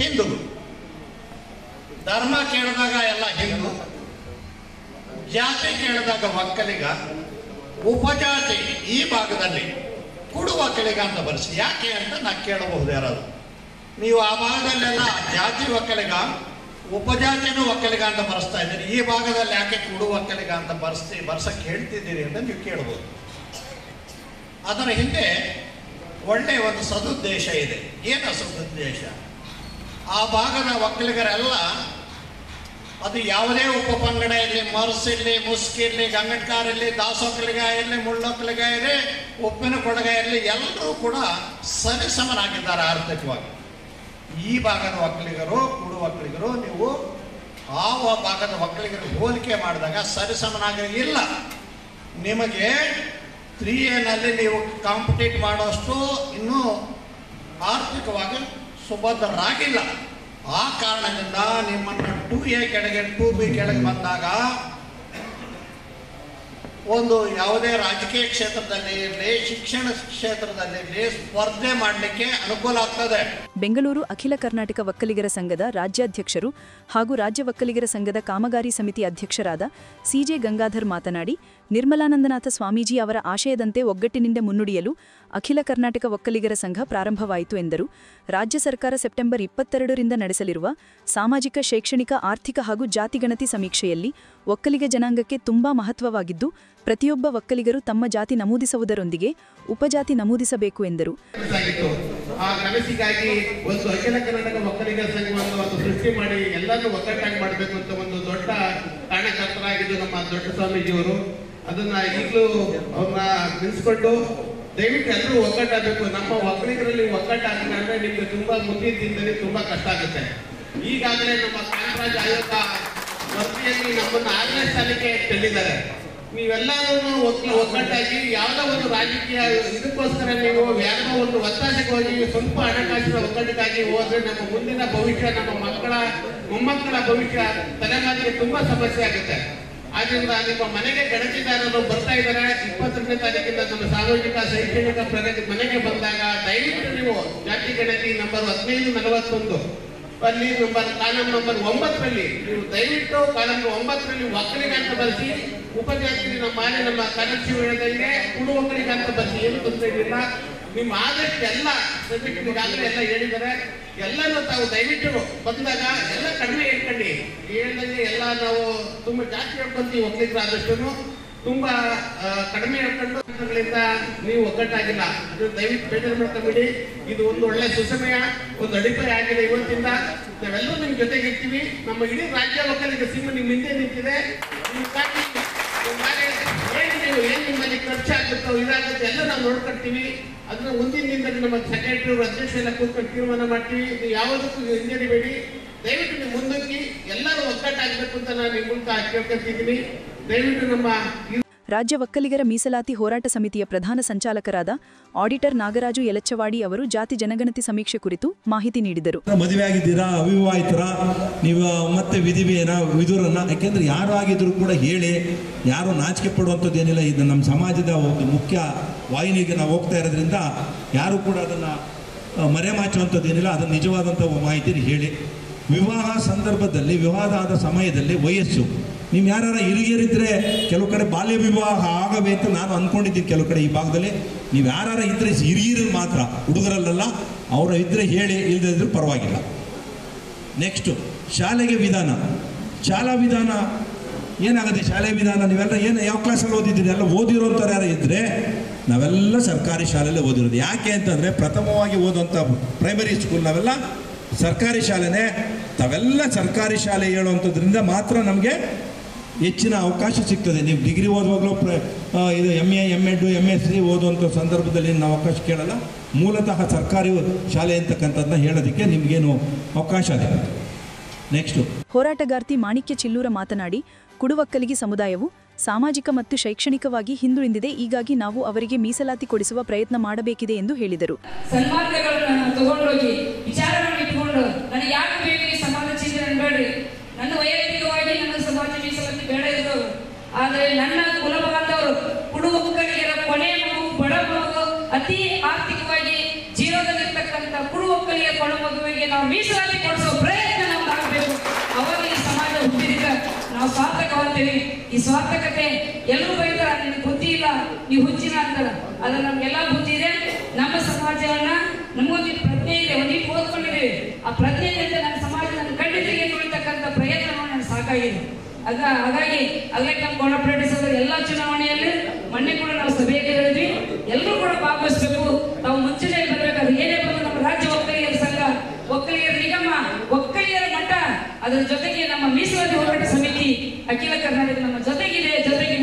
Speaker 3: ಹಿಂದೂ. ಧರ್ಮ ಕೇಳಿದಾಗ ಎಲ್ಲ ಹಿಂದೂ, ಜಾತಿ ಕೇಳಿದಾಗ ಒಕ್ಕಲಿಗ, ಉಪಜಾತಿ ಈ ಭಾಗದಲ್ಲಿ ಕುಡು ಒಕ್ಕಲಿಗ ಅಂತ ಬರೆಸಿ. ಯಾಕೆ ಅಂತ ನಾ ಕೇಳಬಹುದು ಯಾರಾದ್ರು. ನೀವು ಆ ಭಾಗದಲ್ಲೆಲ್ಲ ಜಾತಿ ಒಕ್ಕಲಿಗ, ಉಪಜಾತಿನೂ ಒಕ್ಕಲಿಗ ಅಂತ ಬರೆಸ್ತಾ ಇದ್ದೀರಿ, ಈ ಭಾಗದಲ್ಲಿ ಯಾಕೆ ಕುಡು ಒಕ್ಕಲಿಗ ಅಂತ ಬರ್ಸಕ್ಕೆ ಹೇಳ್ತಿದ್ದೀರಿ ಅಂತ ನೀವು ಕೇಳ್ಬೋದು. ಅದರ ಹಿಂದೆ ಒಳ್ಳೆಯ ಒಂದು ಸದುದ್ದೇಶ ಇದೆ. ಏನು ಸದುದ್ದೇಶ? ಆ ಭಾಗದ ಒಕ್ಕಲಿಗರೆಲ್ಲ, ಅದು ಯಾವುದೇ ಉಪಪಂಗಡ ಇರಲಿ, ಮರ್ಸಿರಲಿ, ಮುಸ್ಕಿರಲಿ, ಗಂಗಟ್ಕಾರ ಇರಲಿ, ದಾಸೊಕ್ಕಲಿಗ ಇರಲಿ, ಮುಳ್ಳೊಕ್ಕಲಿಗ ಇರಲಿ, ಉಪ್ಪಿನ ಕೊಡಗ ಇರಲಿ, ಎಲ್ಲರೂ ಕೂಡ ಸರಿಸಮನಾಗಿದ್ದಾರೆ ಆರ್ಥಿಕವಾಗಿ. ಈ ಭಾಗದ ಒಕ್ಕಲಿಗರು, ಕುಡು ಒಕ್ಕಲಿಗರು, ನೀವು ಆ ಭಾಗದ ಒಕ್ಕಲಿಗರು ಹೋಲಿಕೆ ಮಾಡಿದಾಗ ಸರಿಸಮನಾಗಿ ಇಲ್ಲ. ನಿಮಗೆ 3Aನಲ್ಲಿ ನೀವು ಕಾಂಪಿಟೇಟ್ ಮಾಡೋಷ್ಟು ಇನ್ನೂ ಆರ್ಥಿಕವಾಗಿ ಸುಭದ್ರರಾಗಿಲ್ಲ. ಆ ಕಾರಣದಿಂದ ನಿಮ್ಮನ್ನು 2A ಕೆಳಗೆ 2B ಕೆಳಗೆ ಬಂದಾಗ ಒಂದು ಯಾವುದೇ ರಾಜಕೀಯ ಕ್ಷೇತ್ರದಲ್ಲಿ ಇರಲಿ, ಶಿಕ್ಷಣ ಕ್ಷೇತ್ರದಲ್ಲಿರಲಿ ಸ್ಪರ್ಧೆ ಮಾಡಲಿಕ್ಕೆ ಅನುಕೂಲ ಆಗ್ತದೆ.
Speaker 1: ಬೆಂಗಳೂರು ಅಖಿಲ ಕರ್ನಾಟಕ ಒಕ್ಕಲಿಗರ ಸಂಘದ ರಾಜ್ಯಾಧ್ಯಕ್ಷರು ಹಾಗೂ ರಾಜ್ಯ ಒಕ್ಕಲಿಗರ ಸಂಘದ ಕಾಮಗಾರಿ ಸಮಿತಿ ಅಧ್ಯಕ್ಷರಾದ CJ ಗಂಗಾಧರ್ ಮಾತನಾಡಿ, ನಿರ್ಮಲಾನಂದನಾಥ ಸ್ವಾಮೀಜಿ ಅವರ ಆಶಯದಂತೆ ಒಗ್ಗಟ್ಟಿನಿಂದ ಮುನ್ನುಡಿಯಲು ಅಖಿಲ ಕರ್ನಾಟಕ ಒಕ್ಕಲಿಗರ ಸಂಘ ಪ್ರಾರಂಭವಾಯಿತು ಎಂದರು. ರಾಜ್ಯ ಸರ್ಕಾರ ಸೆಪ್ಟೆಂಬರ್ 22ರಿಂದ ನಡೆಸಲಿರುವ ಸಾಮಾಜಿಕ, ಶೈಕ್ಷಣಿಕ, ಆರ್ಥಿಕ ಹಾಗೂ ಜಾತಿಗಣತಿ ಸಮೀಕ್ಷೆಯಲ್ಲಿ ಒಕ್ಕಲಿಗ ಜನಾಂಗಕ್ಕೆ ತುಂಬಾ ಮಹತ್ವವಾಗಿದ್ದು, ಪ್ರತಿಯೊಬ್ಬ ಒಕ್ಕಲಿಗರು ತಮ್ಮ ಜಾತಿ ನಮೂದಿಸುವುದರೊಂದಿಗೆ ಉಪಜಾತಿ ನಮೂದಿಸಬೇಕು ಎಂದರು.
Speaker 4: ಆ ಕನಸಿಗಾಗಿ ಒಂದು ಅಖಿಲ ಕರ್ನಾಟಕ ಒಕ್ಕಲಿಗರ ಸಂಘವನ್ನು ಒಂದು ಸೃಷ್ಟಿ ಮಾಡಿ ಎಲ್ಲರೂ ಒಗ್ಗಟ್ಟಾಗಿ ಮಾಡಬೇಕು ಅಂತ ಒಂದು ದೊಡ್ಡ ಕಾರಣಕರ್ತರಾಗಿದ್ದು ನಮ್ಮ ದೊಡ್ಡ ಸ್ವಾಮೀಜಿಯವರು. ಅದನ್ನ ಈಗಲೂ ಅವ್ರನ್ನ ನಿಲ್ಸ್ಕೊಂಡು ದಯವಿಟ್ಟು ಎಲ್ಲರೂ ಒಗ್ಗಟ್ಟಾಗಬೇಕು. ನಮ್ಮ ಒಕ್ಕಲಿಗರಲ್ಲಿ ಒಗ್ಗಟ್ಟಾಗಿಲ್ಲ ಅಂದ್ರೆ ನಿಮ್ಗೆ ತುಂಬಾ ಮುಂದಿನ ದಿನದಲ್ಲಿ ತುಂಬಾ ಕಷ್ಟ ಆಗುತ್ತೆ. ಈಗಾಗಲೇ ನಮ್ಮ ಕಾಂತರಾಜ ಆಯೋಗ ವರದಿಯಲ್ಲಿ ನಮ್ಮನ್ನ 6ನೇ ಸ್ಥಾನಕ್ಕೆ ತಳ್ಳಿದ್ದಾರೆ. ನೀವೆಲ್ಲರೂ ಒಗ್ಗಟ್ಟಾಗಿ ಯಾವುದೋ ಒಂದು ರಾಜಕೀಯ ಇದಕ್ಕೋಸ್ಕರ ನೀವು ಯಾವುದೋ ಒಂದು ಒತ್ತಾಸಕ್ಕೆ ಹೋಗಿ ಸ್ವಲ್ಪ ಹಣಕಾಸಿನ ಒಗ್ಗಟ್ಟಿಗಾಗಿ ಹೋದ್ರೆ ನಮ್ಮ ಮುಂದಿನ ಭವಿಷ್ಯ, ನಮ್ಮ ಮಕ್ಕಳ ಮೊಮ್ಮಕ್ಕಳ ಭವಿಷ್ಯ, ತಲೆಮಾರಿಗೆ ತುಂಬಾ ಸಮಸ್ಯೆ ಆಗುತ್ತೆ. ಆದ್ರಿಂದ ನಿಮ್ಮ ಮನೆಗೆ ಗಣತಿದಾರರು ಬರ್ತಾ ಇದ್ದಾರೆ. 22ನೇ ತಾರೀಕಿಂದ ನಮ್ಮ ಸಾಮಾಜಿಕ, ಶೈಕ್ಷಣಿಕ ಪ್ರಗತಿ ಮನೆಗೆ ಬಂದಾಗ ದಯವಿಟ್ಟು ನೀವು ಜಾತಿ ಗಣತಿ ನಂಬರ್ 1541 ಅಲ್ಲಿ ಕಾಲಂ ನಂಬರ್ 9ರಲ್ಲಿ ನೀವು ದಯವಿಟ್ಟು ಕಾಲಂ 9ರಲ್ಲಿ ಒಕ್ಕಲಿಗ ಅಂತ ಬರೆಸಿ, ಉಪಜಾತಿ ನಮ್ಮ ಕನಸು ಹೇಳಿದಂಗೆ ಕುಡು ಒಕ್ಕಲಿಗ ಅಂತ ಬರೆಸಿ. ಏನು ತೊಂದರೆ ಇಲ್ಲ. ನಿಮ್ಮ ಆದಷ್ಟು ಎಲ್ಲ ಈಗಾಗಲೇ ಎಲ್ಲ ಹೇಳಿದ್ದಾರೆ. ಎಲ್ಲನೂ ತಾವು ದಯವಿಟ್ಟು ಬಂದಾಗ ಎಲ್ಲ ಕಡಿಮೆ ಹೇಳ್ಕೊಂಡು ಹೇಳ್ದಂಗೆ ಎಲ್ಲ ನಾವು ತುಂಬಾ ಜಾಸ್ತಿ ಹೇಳ್ಕೊಂತೀವಿ. ಒಕ್ಕಲಿಗರಾದಷ್ಟು ತುಂಬಾ ಕಡಿಮೆ ಹೇಳ್ಕೊಂಡುಗಳಿಂದ ನೀವು ಒಗ್ಗಟ್ಟಾಗಿಲ್ಲ. ಇದು ದಯವಿಟ್ಟು ಬೇಜಾರು ಮಾಡ್ಕೊಂಬಿಡಿ. ಇದು ಒಂದು ಒಳ್ಳೆ ಸುಸಮಯ, ಒಂದು ಅಡಿಪಾಯ ಆಗಿದೆ. ಇವತ್ತಿಂದ ನಾವೆಲ್ಲರೂ ನಿಮ್ ಜೊತೆಗಿರ್ತೀವಿ. ನಮ್ಮ ಇಡೀ ರಾಜ್ಯ ಒಕ್ಕಲಿಗ ಸಂಘ ನಿಮ್ಮ ಹಿಂದೆ ನಿಂತಿದೆ. ಏನ್ ನಿಮ್ಮಲ್ಲಿ ಖರ್ಚಾಗುತ್ತೋ ಇದಾಗುತ್ತೆ ಎಲ್ಲ ನಾವು ನೋಡ್ಕೊಳ್ತೀವಿ. ಅದನ್ನ ಮುಂದಿನ ದಿನದಲ್ಲಿ ನಮ್ಮ ಸೆಕ್ರೆಟರಿ ಅಧ್ಯಕ್ಷ ಎಲ್ಲ ಕೂತ್ಕೊಂಡು ತೀರ್ಮಾನ ಮಾಡ್ತೀವಿ. ಇದು ಯಾವುದಕ್ಕೂ ಹಿಂಜರಿಬೇಡಿ. ದಯವಿಟ್ಟು ನೀವು ಮುಂದಕ್ಕೆ ಎಲ್ಲರೂ ಒಗ್ಗಟ್ಟಾಗಬೇಕು ಅಂತ ನಾನು ನಿಮ್ಮ ಮೂಲಕ ಕೇಳ್ಕೊಳ್ತಿದ್ದೀನಿ. ದಯವಿಟ್ಟು ನಮ್ಮ
Speaker 5: ರಾಜ್ಯ ಒಕ್ಕಲಿಗರ ಮೀಸಲಾತಿ ಹೋರಾಟ ಸಮಿತಿಯ ಪ್ರಧಾನ ಸಂಚಾಲಕರಾದ ಆಡಿಟರ್ ನಾಗರಾಜು ಯಲಚ್ಚವಾಡಿ ಅವರು ಜಾತಿ ಜನಗಣತಿ ಸಮೀಕ್ಷೆ ಕುರಿತು ಮಾಹಿತಿ ನೀಡಿದರು.
Speaker 6: ಮದುವೆ ಆಗಿದ್ದೀರಾ, ಅವಿವಾಹಿತರ, ನೀವು ಮತ್ತೆ ವಿಧುರನ್ನ, ಯಾಕೆಂದ್ರೆ ಯಾರು ಆಗಿದ್ರು ಕೂಡ ಹೇಳಿ, ಯಾರು ನಾಚಿಕೆ ಪಡುವಂಥದ್ದು ಏನಿಲ್ಲ. ಇದು ನಮ್ಮ ಸಮಾಜದ ಒಂದು ಮುಖ್ಯ ವಾಹಿನಿಗೆ ನಾವು ಹೋಗ್ತಾ ಇರೋದ್ರಿಂದ ಯಾರು ಕೂಡ ಅದನ್ನು ಮರೆಮಾಚುವಂಥದ್ದು ಏನಿಲ್ಲ. ಅದನ್ನು ನಿಜವಾದಂಥ ಮಾಹಿತಿ ಹೇಳಿ. ವಿವಾಹ ಸಂದರ್ಭದಲ್ಲಿ, ವಿವಾಹ ಆದ ಸಮಯದಲ್ಲಿ ವಯಸ್ಸು, ನೀವು ಯಾರು ಹಿರಿಯರಿದ್ದರೆ, ಕೆಲವು ಕಡೆ ಬಾಲ್ಯ ವಿವಾಹ ಆಗವೆ ಅಂತ ನಾನು ಅಂದ್ಕೊಂಡಿದ್ದೀನಿ. ಕೆಲವು ಕಡೆ ಈ ಭಾಗದಲ್ಲಿ ನೀವು ಯಾರು ಇದ್ದರೆ ಹಿರಿಯರು ಮಾತ್ರ, ಹುಡುಗರಲ್ಲ, ಅವರ ಇದ್ದರೆ ಹೇಳಿ, ಇಲ್ಲದಿದ್ರೂ ಪರವಾಗಿಲ್ಲ. ನೆಕ್ಸ್ಟು ಶಾಲೆಗೆ ವಿಧಾನ. ಶಾಲಾ ವಿಧಾನ ಏನಾಗುತ್ತೆ? ಶಾಲೆ ವಿಧಾನ ನೀವೆಲ್ಲ ಯಾವ ಕ್ಲಾಸಲ್ಲಿ ಓದಿದ್ದೀರಿ? ಎಲ್ಲ ಓದಿರೋಂಥವ್ರು ಯಾರು ಇದ್ದರೆ ನಾವೆಲ್ಲ ಸರ್ಕಾರಿ ಶಾಲೆಯಲ್ಲೇ ಓದಿರೋದು. ಯಾಕೆ ಅಂತಂದರೆ ಪ್ರಥಮವಾಗಿ ಓದುವಂಥ ಪ್ರೈಮರಿ ಸ್ಕೂಲ್ ನಾವೆಲ್ಲ ಸರ್ಕಾರಿ ಶಾಲೆನೇ. ತಾವೆಲ್ಲ ಸರ್ಕಾರಿ ಶಾಲೆ ಹೇಳುವಂಥದ್ರಿಂದ ಮಾತ್ರ ನಮಗೆ ಹೆಚ್ಚಿನ ಅವಕಾಶ ಸಿಗ್ತದೆ. ನೀವು ಡಿಗ್ರಿ ಓದುವಾಗಲೂ ಇದು MA, MEd, MSc ಓದುವಂಥ ಸಂದರ್ಭದಲ್ಲಿ ನಾವು ಅವಕಾಶ ಕೇಳಲ್ಲ. ಮೂಲತಃ ಸರ್ಕಾರಿ ಶಾಲೆ ಅಂತಕ್ಕಂಥದ್ದನ್ನ ಹೇಳೋದಕ್ಕೆ ನಿಮಗೇನು ಅವಕಾಶ ಇದೆ. ನೆಕ್ಸ್ಟು
Speaker 5: ಹೋರಾಟಗಾರ್ತಿ ಮಾಣಿಕ್ಯ ಚಿಲ್ಲೂರ ಮಾತನಾಡಿ, ಕುಡುವಕ್ಕಲಿಗಿ ಸಮುದಾಯವು ಸಾಮಾಜಿಕ ಮತ್ತು ಶೈಕ್ಷಣಿಕವಾಗಿ ಹಿಂದುಳಿದಿದೆ. ಹೀಗಾಗಿ ನಾವು ಅವರಿಗೆ ಮೀಸಲಾತಿ ಕೊಡಿಸುವ ಪ್ರಯತ್ನ ಮಾಡಬೇಕಿದೆ ಎಂದು ಹೇಳಿದರು.
Speaker 7: ಸನ್ಮಾರ್ಗಗಳನ್ನು ತಗೊಂಡೋಗಿ ವಿಚಾರಗಳನ್ನು ಇಟ್ಟುಕೊಂಡು ನನಗೆ ಯಾಕೆ ಬೇಕು ಈ ಸಮಾಜ ಚಿಂತನೆ ಬೇಡ್ರಿ, ನನ್ನ ವೈಯಕ್ತಿಕವಾಗಿ ನನ್ನ ಸಮಾಜ ಮೀಸಲಾತಿ ಬೇಡ ಇದ್ದವರು, ಆದರೆ ನನ್ನ ಕುಲಬಾಂಧವರು ಕುಡುವಕ್ಕಲಿಗರ ಕೊನೆ ಮಗು, ಬಡ ಮಗು, ಅತಿ ಆರ್ಥಿಕವಾಗಿ ಜೀವನದಲ್ಲಿರ್ತಕ್ಕಂಥ ಕುಡುವಕ್ಕಲಿಗರ ಕೊಡ ಮಗುವಿಗೆ ನಾವು ಮೀಸಲಾತಿ ಕೊಡಿಸುವ ಪ್ರಯತ್ನ ನಮ್ಗೆ ಆಗಬೇಕು. ಅವಾಗ ಈ ಸಮಾಜ ಹುಟ್ಟಿದ ನಾವು ಸ್ವಾರ್ಥಕವಂತೀವಿ. ಈ ಸ್ವಾರ್ಥಕತೆ ಎಲ್ಲರೂ ಬೈತಾರ, ನಿನಗೆ ಬುದ್ಧಿ ಇಲ್ಲ, ನೀವು ಹುಚ್ಚಿನ ಅಂತಾರ. ಅದ್ರ ನಮ್ಗೆಲ್ಲ ಬುದ್ಧಿ ಇದೆ. ನಮ್ಮ ಸಮಾಜವನ್ನ ನಮಗೊಂದು ಪ್ರಜ್ಞೆ ಇದೆ, ಒಂದು ಓದ್ಕೊಂಡಿದ್ದೀವಿ. ಆ ಪ್ರಜ್ಞೆಯಿಂದ ನನ್ನ ಸಮಾಜ ನನ್ನ ಕಣ್ಣಿಗೆ ನೋಡ್ತಕ್ಕಂಥ ಪ್ರಯತ್ನವನ್ನು ನಾನು ಸಾಕಾಗಿದೆ. ಹಾಗಾಗಿ ಅಲ್ಲೇ ನಮ್ಮ ಕೋಆಪರೇಟಿವ್ಸ್ ಎಲ್ಲ ಚುನಾವಣೆಯಲ್ಲಿ ಮೊನ್ನೆ ಕೂಡ ನಾವು ಸಭೆಯಲ್ಲಿ ಹೇಳಿದ್ವಿ, ಎಲ್ಲರೂ ಕೂಡ ಭಾಗವಹಿಸಬೇಕು. ನಾವು ಮುಂಚೆನೇ ಬರಬೇಕಾದ್ರೆ ಏನೇ ಬಂದು ನಮ್ಮ ರಾಜ್ಯ ಒಕ್ಕಲಿಗರ ಸಂಘ, ಒಕ್ಕಲಿಗರ ನಿಗಮ, ಒಕ್ಕಲಿಗರ ಮಠ, ಅದರ ಜೊತೆಗೆ ನಮ್ಮ ಮೀಸಲಾತಿ ಹೋರಾಟ ಸಮಿತಿ ಅಖಿಲ ಕರ್ನಾಟಕ ನಮ್ಮ ಜೊತೆಗಿದೆ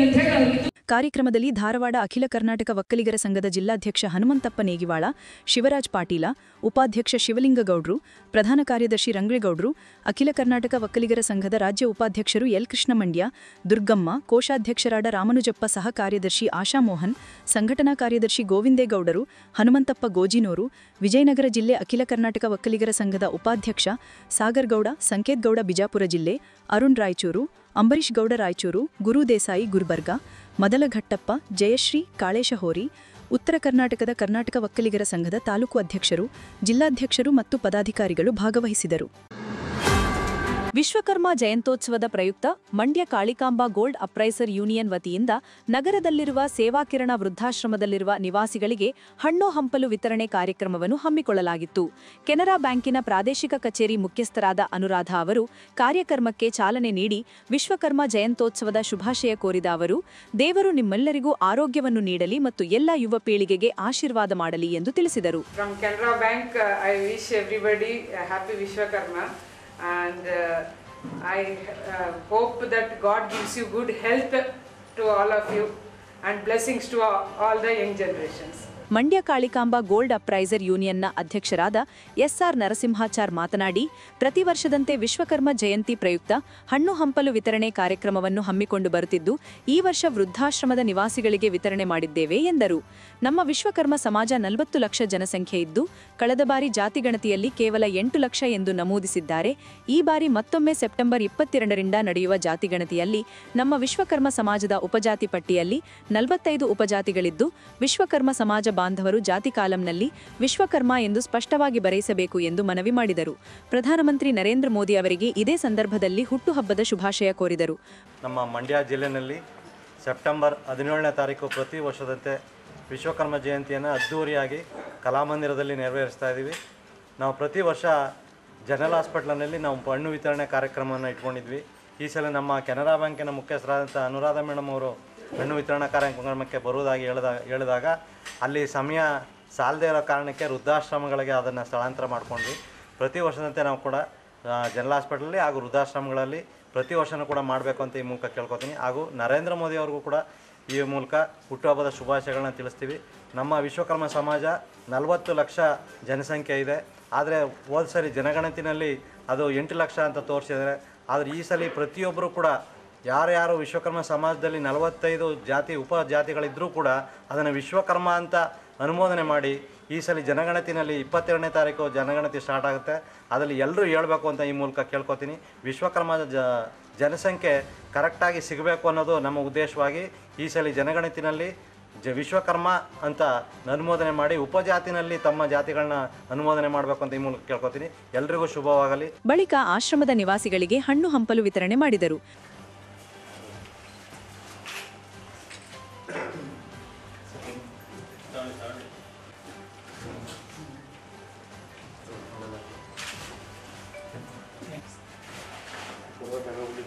Speaker 7: ಅಂತ ಹೇಳಿ.
Speaker 5: ಕಾರ್ಯಕ್ರಮದಲ್ಲಿ ಧಾರವಾಡ ಅಖಿಲ ಕರ್ನಾಟಕ ಒಕ್ಕಲಿಗರ ಸಂಘದ ಜಿಲ್ಲಾಧ್ಯಕ್ಷ ಹನುಮಂತಪ್ಪ ನೇಗಿವಾಳ, ಶಿವರಾಜ್ ಪಾಟೀಲ, ಉಪಾಧ್ಯಕ್ಷ ಶಿವಲಿಂಗಗೌಡ್ರು, ಪ್ರಧಾನ ಕಾರ್ಯದರ್ಶಿ ರಂಗ್ರೇಗೌಡ್ರು, ಅಖಿಲ ಕರ್ನಾಟಕ ಒಕ್ಕಲಿಗರ ಸಂಘದ ರಾಜ್ಯ ಉಪಾಧ್ಯಕ್ಷರು ಎಲ್ ಕೃಷ್ಣ ಮಂಡ್ಯ, ದುರ್ಗಮ್ಮ, ಕೋಶಾಧ್ಯಕ್ಷರಾದ ರಾಮನುಜಪ್ಪ, ಸಹ ಕಾರ್ಯದರ್ಶಿ ಆಶಾ ಮೋಹನ್, ಸಂಘಟನಾ ಕಾರ್ಯದರ್ಶಿ ಗೋವಿಂದೇಗೌಡರು, ಹನುಮಂತಪ್ಪ ಗೋಜಿನೂರು, ವಿಜಯನಗರ ಜಿಲ್ಲೆ ಅಖಿಲ ಕರ್ನಾಟಕ ಒಕ್ಕಲಿಗರ ಸಂಘದ ಉಪಾಧ್ಯಕ್ಷ ಸಾಗರ್ ಗೌಡ, ಸಂಕೇತ್ ಗೌಡ ಬಿಜಾಪುರ ಜಿಲ್ಲೆ, ಅರುಣ್ ರಾಯಚೂರು, ಅಂಬರೀಶ್ ಗೌಡ ರಾಯಚೂರು, ಗುರು ದೇಸಾಯಿ ಗುಲ್ಬರ್ಗಾ, ಮದಲಘಟ್ಟಪ್ಪ, ಜಯಶ್ರೀ ಕಾಳೇಶಹೋರಿ, ಉತ್ತರ ಕರ್ನಾಟಕದ ಕರ್ನಾಟಕ ಒಕ್ಕಲಿಗರ ಸಂಘದ ತಾಲೂಕು ಅಧ್ಯಕ್ಷರು, ಜಿಲ್ಲಾಧ್ಯಕ್ಷರು ಮತ್ತು ಪದಾಧಿಕಾರಿಗಳು ಭಾಗವಹಿಸಿದರು. ವಿಶ್ವಕರ್ಮ ಜಯಂತ್ಯೋತ್ಸವದ ಪ್ರಯುಕ್ತ ಮಂಡ್ಯ ಕಾಳಿಕಾಂಬಾ ಗೋಲ್ಡ್ ಅಪ್ರೈಸರ್ ಯೂನಿಯನ್ ವತಿಯಿಂದ ನಗರದಲ್ಲಿರುವ ಸೇವಾಕಿರಣ ವೃದ್ಧಾಶ್ರಮದಲ್ಲಿರುವ ನಿವಾಸಿಗಳಿಗೆ ಹಣ್ಣು ಹಂಪಲು ವಿತರಣೆ ಕಾರ್ಯಕ್ರಮವನ್ನು ಹಮ್ಮಿಕೊಳ್ಳಲಾಗಿತ್ತು. ಕೆನರಾ ಬ್ಯಾಂಕಿನ ಪ್ರಾದೇಶಿಕ ಕಚೇರಿ ಮುಖ್ಯಸ್ಥರಾದ ಅನುರಾಧ ಅವರು ಕಾರ್ಯಕ್ರಮಕ್ಕೆ ಚಾಲನೆ ನೀಡಿ ವಿಶ್ವಕರ್ಮ ಜಯಂತ್ಯೋತ್ಸವದ ಶುಭಾಶಯ ಕೋರಿದ ಅವರು, ದೇವರು ನಿಮ್ಮೆಲ್ಲರಿಗೂ ಆರೋಗ್ಯವನ್ನು ನೀಡಲಿ ಮತ್ತು ಎಲ್ಲ ಯುವ ಪೀಳಿಗೆಗೆ ಆಶೀರ್ವಾದ ಮಾಡಲಿ ಎಂದು ತಿಳಿಸಿದರು.
Speaker 8: And I hope that God gives you good health to all of you and blessings to all the young generations.
Speaker 5: Mandya Kalikamba gold appraiser ಯೂನಿಯನ್ನ ಅಧ್ಯಕ್ಷರಾದ SR ನರಸಿಂಹಾಚಾರ್ ಮಾತನಾಡಿ, ಪ್ರತಿ ವರ್ಷದಂತೆ ವಿಶ್ವಕರ್ಮ ಜಯಂತಿ ಪ್ರಯುಕ್ತ ಹಣ್ಣು ಹಂಪಲು ವಿತರಣೆ ಕಾರ್ಯಕ್ರಮವನ್ನು ಹಮ್ಮಿಕೊಂಡು ಬರುತ್ತಿದ್ದು, ಈ ವರ್ಷ ವೃದ್ಧಾಶ್ರಮದ ನಿವಾಸಿಗಳಿಗೆ ವಿತರಣೆ ಮಾಡಿದ್ದೇವೆ ಎಂದರು. ನಮ್ಮ ವಿಶ್ವಕರ್ಮ ಸಮಾಜ 40 ಲಕ್ಷ ಜನಸಂಖ್ಯೆ ಇದ್ದು, ಕಳೆದ ಬಾರಿ ಜಾತಿ ಗಣತಿಯಲ್ಲಿ ಕೇವಲ 8 ಲಕ್ಷ ಎಂದು ನಮೂದಿಸಿದ್ದಾರೆ. ಈ ಬಾರಿ ಮತ್ತೊಮ್ಮೆ ಸೆಪ್ಟೆಂಬರ್ 22ರಿಂದ ನಡೆಯುವ ಜಾತಿ ಗಣತಿಯಲ್ಲಿ ನಮ್ಮ ವಿಶ್ವಕರ್ಮ ಸಮಾಜದ ಉಪಜಾತಿ ಪಟ್ಟಿಯಲ್ಲಿ 45 ಉಪಜಾತಿಗಳಿದ್ದು, ವಿಶ್ವಕರ್ಮ ಸಮಾಜ ಬಾಂಧವರು ಜಾತಿ ಕಾಲಂನಲ್ಲಿ ವಿಶ್ವಕರ್ಮ ಎಂದು ಸ್ಪಷ್ಟವಾಗಿ ಬರೆಸಬೇಕು ಎಂದು ಮನವಿ ಮಾಡಿದರು. ಪ್ರಧಾನಮಂತ್ರಿ ನರೇಂದ್ರ ಮೋದಿ ಅವರಿಗೆ ಇದೇ ಸಂದರ್ಭದಲ್ಲಿ ಹುಟ್ಟುಹಬ್ಬದ ಶುಭಾಶಯ ಕೋರಿದರು.
Speaker 9: ನಮ್ಮ ಮಂಡ್ಯ ಜಿಲ್ಲೆಯಲ್ಲಿ ಸೆಪ್ಟೆಂಬರ್ 17ನೇ ತಾರೀಕು ಪ್ರತಿ ವರ್ಷದಂತೆ ವಿಶ್ವಕರ್ಮ ಜಯಂತಿಯನ್ನು ಅದ್ದೂರಿಯಾಗಿ ಕಲಾಮಂದಿರದಲ್ಲಿ ನೆರವೇರಿಸ್ತಾ ಇದ್ದೀವಿ. ನಾವು ಪ್ರತಿ ವರ್ಷ ಜನರಲ್ ಹಾಸ್ಪಿಟ್ಲಿನಲ್ಲಿ ನಾವು ಹಣ್ಣು ವಿತರಣೆ ಕಾರ್ಯಕ್ರಮವನ್ನು ಇಟ್ಕೊಂಡಿದ್ವಿ. ಈ ಸಲ ನಮ್ಮ ಕೆನರಾ ಬ್ಯಾಂಕಿನ ಮುಖ್ಯಸ್ಥರಾದಂಥ ಅನುರಾಧ ಮೇಡಮ್ ಅವರು ಹಣ್ಣು ವಿತರಣಾ ಕಾರ್ಯಕ್ರಮಕ್ಕೆ ಬರುವುದಾಗಿ ಹೇಳಿದಾಗ ಅಲ್ಲಿ ಸಮಯ ಸಾಲದೇ ಇರೋ ಕಾರಣಕ್ಕೆ ವೃದ್ಧಾಶ್ರಮಗಳಿಗೆ ಅದನ್ನು ಸ್ಥಳಾಂತರ ಮಾಡಿಕೊಂಡ್ವಿ. ಪ್ರತಿ ವರ್ಷದಂತೆ ನಾವು ಕೂಡ ಜನರಲ್ ಹಾಸ್ಪಿಟಲಲ್ಲಿ ಹಾಗೂ ವೃದ್ಧಾಶ್ರಮಗಳಲ್ಲಿ ಪ್ರತಿ ವರ್ಷವೂ ಕೂಡ ಮಾಡಬೇಕು ಅಂತ ಈ ಮೂಲಕ ಕೇಳ್ಕೊತೀನಿ. ಹಾಗೂ ನರೇಂದ್ರ ಮೋದಿ ಅವ್ರಿಗೂ ಕೂಡ ಈ ಮೂಲಕ ಹುಟ್ಟುಹಬ್ಬದ ಶುಭಾಶಯಗಳನ್ನ ತಿಳಿಸ್ತೀವಿ. ನಮ್ಮ ವಿಶ್ವಕರ್ಮ ಸಮಾಜ 40 ಲಕ್ಷ ಜನಸಂಖ್ಯೆ ಇದೆ. ಆದರೆ ಹೋದ ಸರಿ ಜನಗಣತಿನಲ್ಲಿ ಅದು 8 ಲಕ್ಷ ಅಂತ ತೋರಿಸಿದ್ದಾರೆ. ಆದರೆ ಈ ಸಲ ಪ್ರತಿಯೊಬ್ಬರು ಕೂಡ ಯಾರ್ಯಾರು ವಿಶ್ವಕರ್ಮ ಸಮಾಜದಲ್ಲಿ 45 ಜಾತಿ ಉಪಜಾತಿಗಳಿದ್ದರೂ ಕೂಡ ಅದನ್ನು ವಿಶ್ವಕರ್ಮ ಅಂತ ಅನುಮೋದನೆ ಮಾಡಿ ಈ ಸಲ ಜನಗಣತಿನಲ್ಲಿ 22ನೇ ತಾರೀಕು ಜನಗಣತಿ ಸ್ಟಾರ್ಟ್ ಆಗುತ್ತೆ. ಅದರಲ್ಲಿ ಎಲ್ಲರೂ ಹೇಳ್ಬೇಕು ಅಂತ ಈ ಮೂಲಕ ಕೇಳ್ಕೊತೀನಿ. ವಿಶ್ವಕರ್ಮ ಜನಸಂಖ್ಯೆ ಕರೆಕ್ಟಾಗಿ ಸಿಗಬೇಕು ಅನ್ನೋದು ನಮ್ಮ ಉದ್ದೇಶವಾಗಿ ಈ ಸಲ ಜನಗಣತಿನಲ್ಲಿ ವಿಶ್ವಕರ್ಮ ಅಂತ ಅನುಮೋದನೆ ಮಾಡಿ ಉಪಜಾತಿನಲ್ಲಿ ತಮ್ಮ ಜಾತಿಗಳನ್ನ ಅನುಮೋದನೆ ಮಾಡಬೇಕು ಅಂತ ಈ ಮೂಲಕ ಕೇಳ್ಕೊತೀನಿ. ಎಲ್ರಿಗೂ ಶುಭವಾಗಲಿ.
Speaker 5: ಬಳಿಕ ಆಶ್ರಮದ ನಿವಾಸಿಗಳಿಗೆ ಹಣ್ಣು ಹಂಪಲು ವಿತರಣೆ ಮಾಡಿದರು.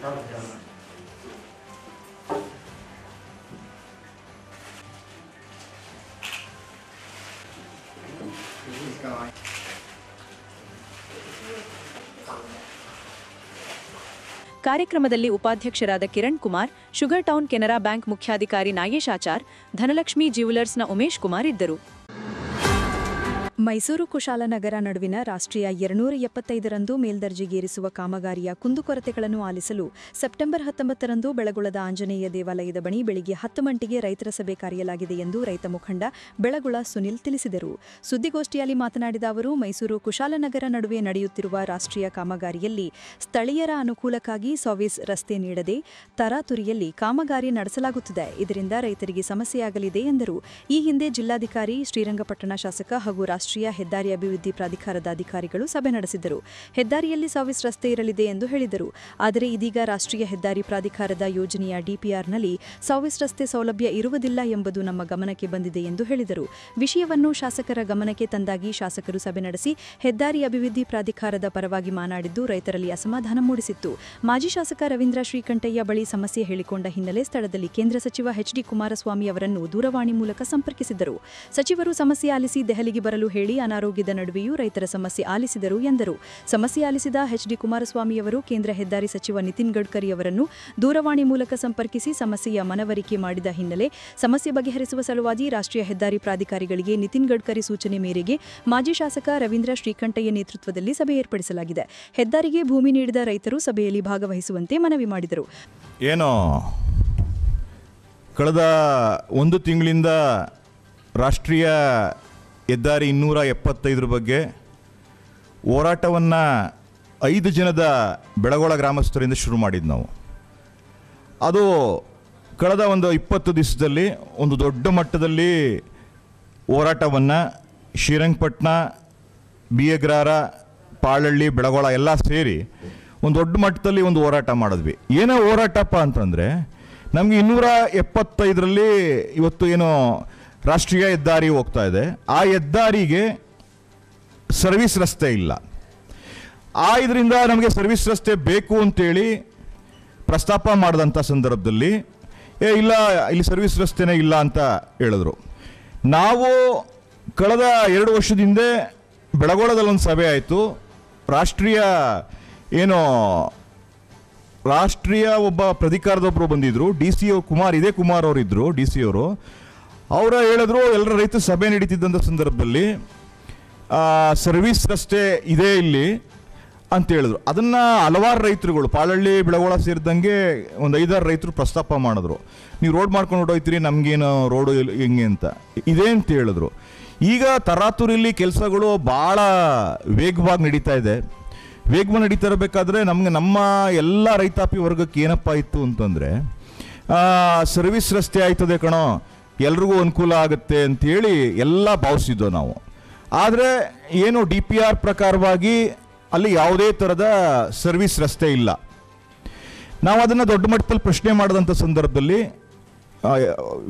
Speaker 5: ಕಾರ್ಯಕ್ರಮದಲ್ಲಿ ಉಪಾಧ್ಯಕ್ಷರಾದ Kiran Kumar, sugar town Canara bank ಮುಖ್ಯಾಧಿಕಾರಿ ನಾಗೇಶ್ ಆಚಾರ್, ಧನಲಕ್ಷ್ಮಿ ಜ್ಯುವೆಲರ್ಸ್ನ ಉಮೇಶ್ ಕುಮಾರ್ ಇದ್ದರು.
Speaker 1: ಮೈಸೂರು ಕುಶಾಲನಗರ ನಡುವಿನ ರಾಷ್ಟ್ರೀಯ 275ರಂದು ಮೇಲ್ದರ್ಜೆಗೇರಿಸುವ ಕಾಮಗಾರಿಯ ಕುಂದುಕೊರತೆಗಳನ್ನು ಆಲಿಸಲು ಸೆಪ್ಟೆಂಬರ್ 19ರಂದು ಬೆಳಗುಳದ ಆಂಜನೇಯ ದೇವಾಲಯದ ಬಳಿ ಬೆಳಿಗ್ಗೆ 10 ಗಂಟೆಗೆ ರೈತರ ಸಭೆ ಕರೆಯಲಾಗಿದೆ ಎಂದು ರೈತ ಮುಖಂಡ ಬೆಳಗುಳ ಸುನಿಲ್ ತಿಳಿಸಿದರು. ಸುದ್ದಿಗೋಷ್ಠಿಯಲ್ಲಿ ಮಾತನಾಡಿದ ಅವರು, ಮೈಸೂರು ಕುಶಾಲನಗರ ನಡುವೆ ನಡೆಯುತ್ತಿರುವ ರಾಷ್ಟ್ರೀಯ ಕಾಮಗಾರಿಯಲ್ಲಿ ಸ್ಥಳೀಯರ ಅನುಕೂಲಕ್ಕಾಗಿ ಸರ್ವಿಸ್ ರಸ್ತೆ ನೀಡದೆ ತರಾತುರಿಯಲ್ಲಿ ಕಾಮಗಾರಿ ನಡೆಸಲಾಗುತ್ತಿದೆ. ಇದರಿಂದ ರೈತರಿಗೆ ಸಮಸ್ಯೆಯಾಗಲಿದೆ ಎಂದರು. ಈ ಹಿಂದೆ ಜಿಲ್ಲಾಧಿಕಾರಿ, ಶ್ರೀರಂಗಪಟ್ಟಣ ಶಾಸಕ ಹಾಗೂ ರಾಷ್ಟ್ರೀಯ ಹೆದ್ದಾರಿ ಅಭಿವೃದ್ಧಿ ಪ್ರಾಧಿಕಾರದ ಅಧಿಕಾರಿಗಳು ಸಭೆ ನಡೆಸಿದ್ದರು. ಹೆದ್ದಾರಿಯಲ್ಲಿ ಸರ್ವಿಸ್ ರಸ್ತೆ ಇರಲಿದೆ ಎಂದು ಹೇಳಿದರು. ಆದರೆ ಇದೀಗ ರಾಷ್ಟ್ರೀಯ ಹೆದ್ದಾರಿ ಪ್ರಾಧಿಕಾರದ ಯೋಜನೆಯ ಡಿಪಿಆರ್ನಲ್ಲಿ ಸರ್ವಿಸ್ ರಸ್ತೆ ಸೌಲಭ್ಯ ಇರುವುದಿಲ್ಲ ಎಂಬುದು ನಮ್ಮ ಗಮನಕ್ಕೆ ಬಂದಿದೆ ಎಂದು ಹೇಳಿದರು. ವಿಷಯವನ್ನು ಶಾಸಕರ ಗಮನಕ್ಕೆ ತಂದಾಗಿ ಶಾಸಕರು ಸಭೆ ನಡೆಸಿ ಹೆದ್ದಾರಿ ಅಭಿವೃದ್ಧಿ ಪ್ರಾಧಿಕಾರದ ಪರವಾಗಿ ಮಾತನಾಡಿದ್ದು ರೈತರಲ್ಲಿ ಅಸಮಾಧಾನ ಮೂಡಿಸಿತ್ತು. ಮಾಜಿ ಶಾಸಕ ರವೀಂದ್ರ ಶ್ರೀಕಂಠಯ್ಯ ಬಳಿ ಸಮಸ್ಯೆ ಹೇಳಿಕೊಂಡ ಹಿನ್ನೆಲೆ ಸ್ಥಳದಲ್ಲಿ ಕೇಂದ್ರ ಸಚಿವ ಎಚ್.ಡಿ. ಕುಮಾರಸ್ವಾಮಿ ಅವರನ್ನು ದೂರವಾಣಿ ಮೂಲಕ ಸಂಪರ್ಕಿಸಿದರು. ಸಚಿವರು ಸಮಸ್ಯೆ ಆಲಿಸಿ ದೆಹಲಿಗೆ ಬರಲು ಹೇಳಿ ಅನಾರೋಗ್ಯದ ನಡುವೆಯೂ ರೈತರ ಸಮಸ್ಯೆ ಆಲಿಸಿದರು ಎಂದರು. ಸಮಸ್ಯೆ ಆಲಿಸಿದ ಎಚ್.ಡಿ. ಕುಮಾರಸ್ವಾಮಿಯವರು ಕೇಂದ್ರ ಹೆದ್ದಾರಿ ಸಚಿವ ನಿತಿನ್ ಗಡ್ಕರಿ ಅವರನ್ನು ದೂರವಾಣಿ ಮೂಲಕ ಸಂಪರ್ಕಿಸಿ ಸಮಸ್ಯೆಯ ಮನವರಿಕೆ ಮಾಡಿದ ಹಿನ್ನೆಲೆ ಸಮಸ್ಯೆ ಬಗೆಹರಿಸುವ ಸಲುವಾಗಿ ರಾಷ್ಟ್ರೀಯ ಹೆದ್ದಾರಿ ಪ್ರಾಧಿಕಾರಿಗಳಿಗೆ ನಿತಿನ್ ಗಡ್ಕರಿ ಸೂಚನೆ ಮೇರೆಗೆ ಮಾಜಿ ಶಾಸಕ ರವೀಂದ್ರ ಶ್ರೀಕಂಠಯ್ಯ ನೇತೃತ್ವದಲ್ಲಿ ಸಭೆ ಏರ್ಪಡಿಸಲಾಗಿದೆ. ಹೆದ್ದಾರಿಗೆ ಭೂಮಿ ನೀಡಿದ ರೈತರು ಸಭೆಯಲ್ಲಿ ಭಾಗವಹಿಸುವಂತೆ ಮನವಿ ಮಾಡಿದರು.
Speaker 10: ಕಳೆದ 1 ತಿಂಗಳಿಂದ ರಾಷ್ಟ್ರೀಯ ಹೆದ್ದಾರಿ 275 ಬಗ್ಗೆ ಹೋರಾಟವನ್ನು 5 ಜನದ ಬೆಳಗೊಳ ಗ್ರಾಮಸ್ಥರಿಂದ ಶುರು ಮಾಡಿದ್ದು ನಾವು. ಅದು ಕಳೆದ ಒಂದು 20 ದಿವಸದಲ್ಲಿ ಒಂದು ದೊಡ್ಡ ಮಟ್ಟದಲ್ಲಿ ಹೋರಾಟವನ್ನು ಶ್ರೀರಂಗಪಟ್ಟಣ, ಬಿಎಗ್ರಾರ, ಪಾಳಳ್ಳಿ, ಬೆಳಗೊಳ ಎಲ್ಲ ಸೇರಿ ಒಂದು ದೊಡ್ಡ ಮಟ್ಟದಲ್ಲಿ ಒಂದು ಹೋರಾಟ ಮಾಡಿದ್ವಿ. ಏನೋ ಹೋರಾಟಪ್ಪ ಅಂತಂದರೆ ನಮಗೆ 275ರಲ್ಲಿ ಇವತ್ತು ಏನೋ ರಾಷ್ಟ್ರೀಯ ಹೆದ್ದಾರಿ ಹೋಗ್ತಾ ಇದೆ. ಆ ಹೆದ್ದಾರಿಗೆ ಸರ್ವಿಸ್ ರಸ್ತೆ ಇಲ್ಲ. ಇದರಿಂದ ನಮಗೆ ಸರ್ವಿಸ್ ರಸ್ತೆ ಬೇಕು ಅಂತೇಳಿ ಪ್ರಸ್ತಾಪ ಮಾಡಿದಂಥ ಸಂದರ್ಭದಲ್ಲಿ ಇಲ್ಲ, ಇಲ್ಲಿ ಸರ್ವಿಸ್ ರಸ್ತೆನೇ ಇಲ್ಲ ಅಂತ ಹೇಳಿದ್ರು. ನಾವು ಕಳೆದ 2 ವರ್ಷದಿಂದ ಬೆಳಗೊಳದಲ್ಲಿ ಒಂದು ಸಭೆ ಆಯಿತು. ರಾಷ್ಟ್ರೀಯ ಒಬ್ಬ ಪ್ರಾಧಿಕಾರದೊಬ್ಬರು ಬಂದಿದ್ದರು, DCO ಕುಮಾರ್, ಇದೇ ಕುಮಾರ್ ಅವರಿದ್ದರು DC ಅವರು. ಅವರು ಹೇಳಿದ್ರು, ಎಲ್ಲರ ರೈತ ಸಭೆ ನಡೀತಿದ್ದಂಥ ಸಂದರ್ಭದಲ್ಲಿ ಸರ್ವಿಸ್ ರಸ್ತೆ ಇದೆ ಇಲ್ಲಿ ಅಂತ ಹೇಳಿದ್ರು. ಅದನ್ನು ಹಲವಾರು ರೈತರುಗಳು, ಪಾಳಳ್ಳಿ, ಬೆಳಗೊಳ ಸೇರಿದಂಗೆ ಒಂದು 5-6 ರೈತರು ಪ್ರಸ್ತಾಪ ಮಾಡಿದ್ರು. ನೀವು ರೋಡ್ ಮಾಡ್ಕೊಂಡು ಹೊಡೋಯ್ತೀರಿ, ನಮಗೇನು ರೋಡು ಹೆಂಗೆ ಅಂತ ಇದೆ ಅಂತ ಹೇಳಿದ್ರು. ಈಗ ತರಾತುರಿಲಿ ಕೆಲಸಗಳು ಭಾಳ ವೇಗವಾಗಿ ನಡೀತಾ ಇದೆ. ವೇಗವಾಗಿ ನಡೀತಾ ಇರಬೇಕಾದ್ರೆ ನಮ್ಮ ಎಲ್ಲ ರೈತಾಪಿ ವರ್ಗಕ್ಕೆ ಏನಪ್ಪ ಇತ್ತು ಅಂತಂದರೆ, ಸರ್ವಿಸ್ ರಸ್ತೆ ಆಯ್ತದೆ ಕಣೋ, ಎಲ್ರಿಗೂ ಅನುಕೂಲ ಆಗುತ್ತೆ ಅಂಥೇಳಿ ಎಲ್ಲ ಭಾವಿಸಿದ್ದೋ ನಾವು. ಆದರೆ ಏನು DPR ಪ್ರಕಾರವಾಗಿ ಅಲ್ಲಿ ಯಾವುದೇ ಥರದ ಸರ್ವಿಸ್ ರಸ್ತೆ ಇಲ್ಲ. ನಾವು ಅದನ್ನು ದೊಡ್ಡ ಮಟ್ಟದಲ್ಲಿ ಪ್ರಶ್ನೆ ಮಾಡಿದಂಥ ಸಂದರ್ಭದಲ್ಲಿ